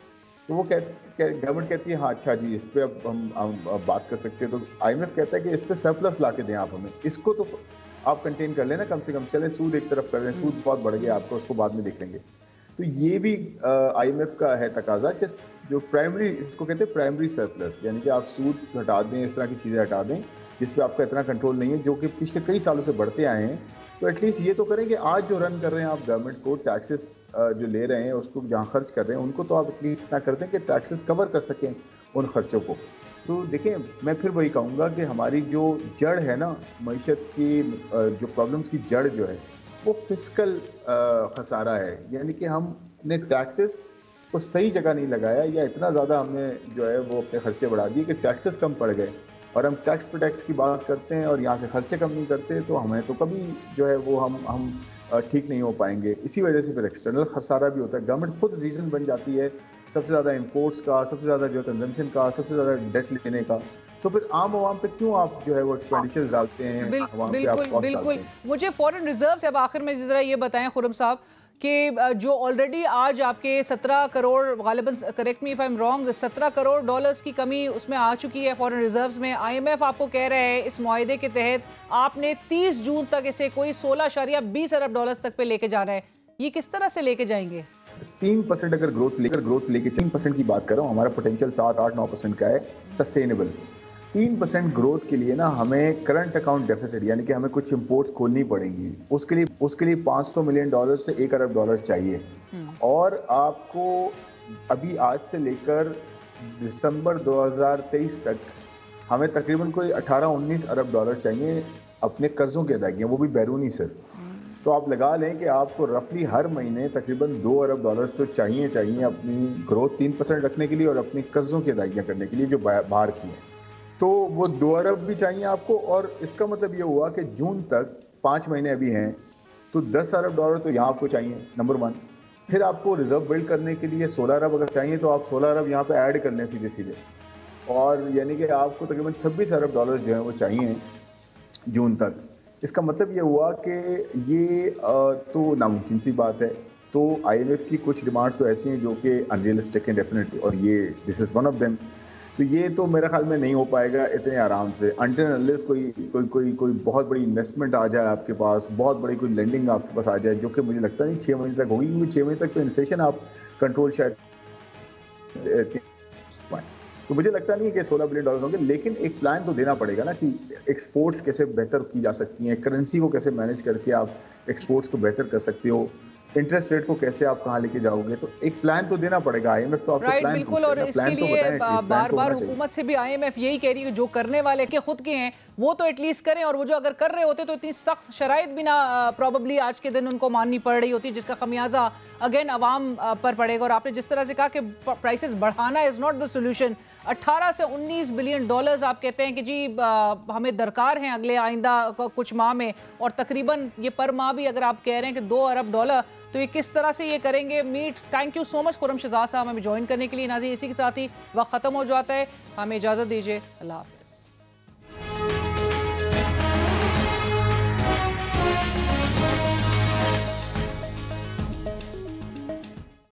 तो वो गवर्नमेंट कहती है हाँ अच्छा जी, इस पर अब हम बात कर सकते हैं। तो आईएमएफ कहता है कि इस पर सरप्लस ला के दें आप हमें, इसको तो आप कंटेन कर लेना कम से कम, चले सूद एक तरफ कर लें, सूद बहुत बढ़ गया आपको, उसको बाद में देख लेंगे। तो ये भी आईएमएफ का है तकाजा कि जो प्राइमरी, इसको कहते हैं प्राइमरी सरप्लस, यानी कि आप सूद हटा दें, इस तरह की चीज़ें हटा दें जिस पर आपका इतना कंट्रोल नहीं है, जो कि पिछले कई सालों से बढ़ते आए हैं। तो एटलीस्ट ये तो करें कि आज जो रन कर रहे हैं आप गवर्नमेंट को, टैक्सेस जो ले रहे हैं उसको जहाँ खर्च कर रहे हैं उनको तो आप एटलीस्ट इतना कर दें कि टैक्सेस कवर कर सकें उन खर्चों को। तो देखिए, मैं फिर वही कहूँगा कि हमारी जो जड़ है ना मईशत की, जो प्रॉब्लम्स की जड़ जो है वो फिस्कल खसारा है, यानी कि हमने टैक्सेस को सही जगह नहीं लगाया, या इतना ज़्यादा हमने जो है वो अपने खर्चे बढ़ा दिए कि टैक्सेस कम पड़ गए, और हम टैक्स पे टैक्स की बात करते हैं और यहाँ से खर्चे कम नहीं करते, तो हमें तो कभी जो है वो हम ठीक नहीं हो पाएंगे। इसी वजह से फिर एक्सटर्नल खसारा भी होता है, गवर्नमेंट खुद रीज़न बन जाती है सबसे ज़्यादा इंपोर्ट्स का, सबसे ज़्यादा जो कंजम्पशन का, सबसे ज़्यादा डेट लेने का। तो फिर आम आवाम पे क्यों आप जो है वो एक्सपेंडिचर्स डालते हैं, बिल्कुल। मुझे फॉरेन रिजर्व से अब आखिर में ज़रा ये बताएं खुर्रम साहब कि जो ऑलरेडी आज आपके 17 करोड़, गालिबन correct me if I am wrong, 17 crore dollars की कमी उसमें आ चुकी है फॉरेन रिजर्व्स में। आईएमएफ आपको कह रहा है इस मुआहदे के तहत आपने 30 जून तक इसे कोई 16.20 अरब डॉलर्स तक पे लेके जाना है, ये किस तरह से लेके जाएंगे? 3% अगर ग्रोथ लेके 3% की बात कर रहा हूँ, हमारा पोटेंशियल 7-8-9% का है सस्टेनेबल। 3% ग्रोथ के लिए ना हमें करंट अकाउंट डेफिसिट, यानी कि हमें कुछ इंपोर्ट्स खोलनी पड़ेंगी, उसके लिए $500 मिलियन से $1 अरब चाहिए। और आपको अभी आज से लेकर दिसंबर 2023 तक हमें तकरीबन कोई 18-19 अरब डॉलर चाहिए अपने कर्जों की अदायगी, वो भी बैरूनी सिर्फ। तो आप लगा लें कि आपको रफली हर महीने तकरीबन $2 अरब तो चाहिए अपनी ग्रोथ 3% रखने के लिए और अपनी कर्जों की अदायगियाँ करने के लिए जो बाहर की हैं। तो वो 2 अरब भी चाहिए आपको, और इसका मतलब ये हुआ कि जून तक 5 महीने अभी हैं, तो $10 अरब तो यहाँ आपको चाहिए, नंबर 1। फिर आपको रिजर्व बिल्ड करने के लिए 16 अरब अगर चाहिए तो आप 16 अरब यहाँ पे ऐड कर लें सीधे, और यानी कि आपको तकरीबन $26 अरब जो है वो चाहिए जून तक। इसका मतलब ये हुआ कि ये तो नामुमकिन सी बात है। तो आईएमएफ की कुछ डिमांड्स तो ऐसी हैं जो कि अनरियलिस्टिक हैं डेफिनेटली, और ये this is one of them. तो ये तो मेरे ख्याल में नहीं हो पाएगा इतने आराम से, अनटिल अनलेस कोई बहुत बड़ी इन्वेस्टमेंट आ जाए आपके पास, बहुत बड़ी कोई लेंडिंग आपके पास आ जाए, जो कि मुझे लगता नहीं 6 महीने तक होगी, क्योंकि 6 महीने तक तो इन्फ्लेशन आप कंट्रोल शायद, तो मुझे लगता नहीं है कि $16 बिलियन होंगे। लेकिन एक प्लान तो देना पड़ेगा ना कि एक्सपोर्ट्स कैसे बेहतर की जा सकती हैं, करेंसी को कैसे मैनेज करके आप एक्सपोर्ट्स को बेहतर कर सकते हो, इंटरेस्ट रेट को कैसे आप कहाँ लेके जाओगे, तो एक प्लान तो देना पड़ेगा। आईएमएफ तो आपको प्लान बिल्कुल, और इसके लिए बार-बार हुकूमत से भी आईएमएफ यही कह रही है जो करने वाले के खुद के हैं वो तो एटलीस्ट करें, और वो जो अगर कर रहे होते तो इतनी सख्त शराइत भी ना प्रॉबली आज के दिन उनको माननी पड़ रही होती, जिसका खमियाजा अगेन अवाम पर पड़ेगा। और आपने जिस तरह से कहा कि प्राइसेस बढ़ाना इज़ नॉट द सोल्यूशन, 18 से 19 बिलियन डॉलर्स आप कहते हैं कि जी हमें दरकार हैं अगले आइंदा कुछ माह में, और तकरीबन ये पर माह भी अगर आप कह रहे हैं कि $2 अरब, तो ये किस तरह से ये करेंगे meet. Thank you so much Khurram Shahzad साहब हमें ज्वाइन करने के लिए। नाज़रीन, इसी के साथ ही वक्त ख़त्म हो जाता है, हमें इजाज़त दीजिए, अल्लाह हाफ़िज़।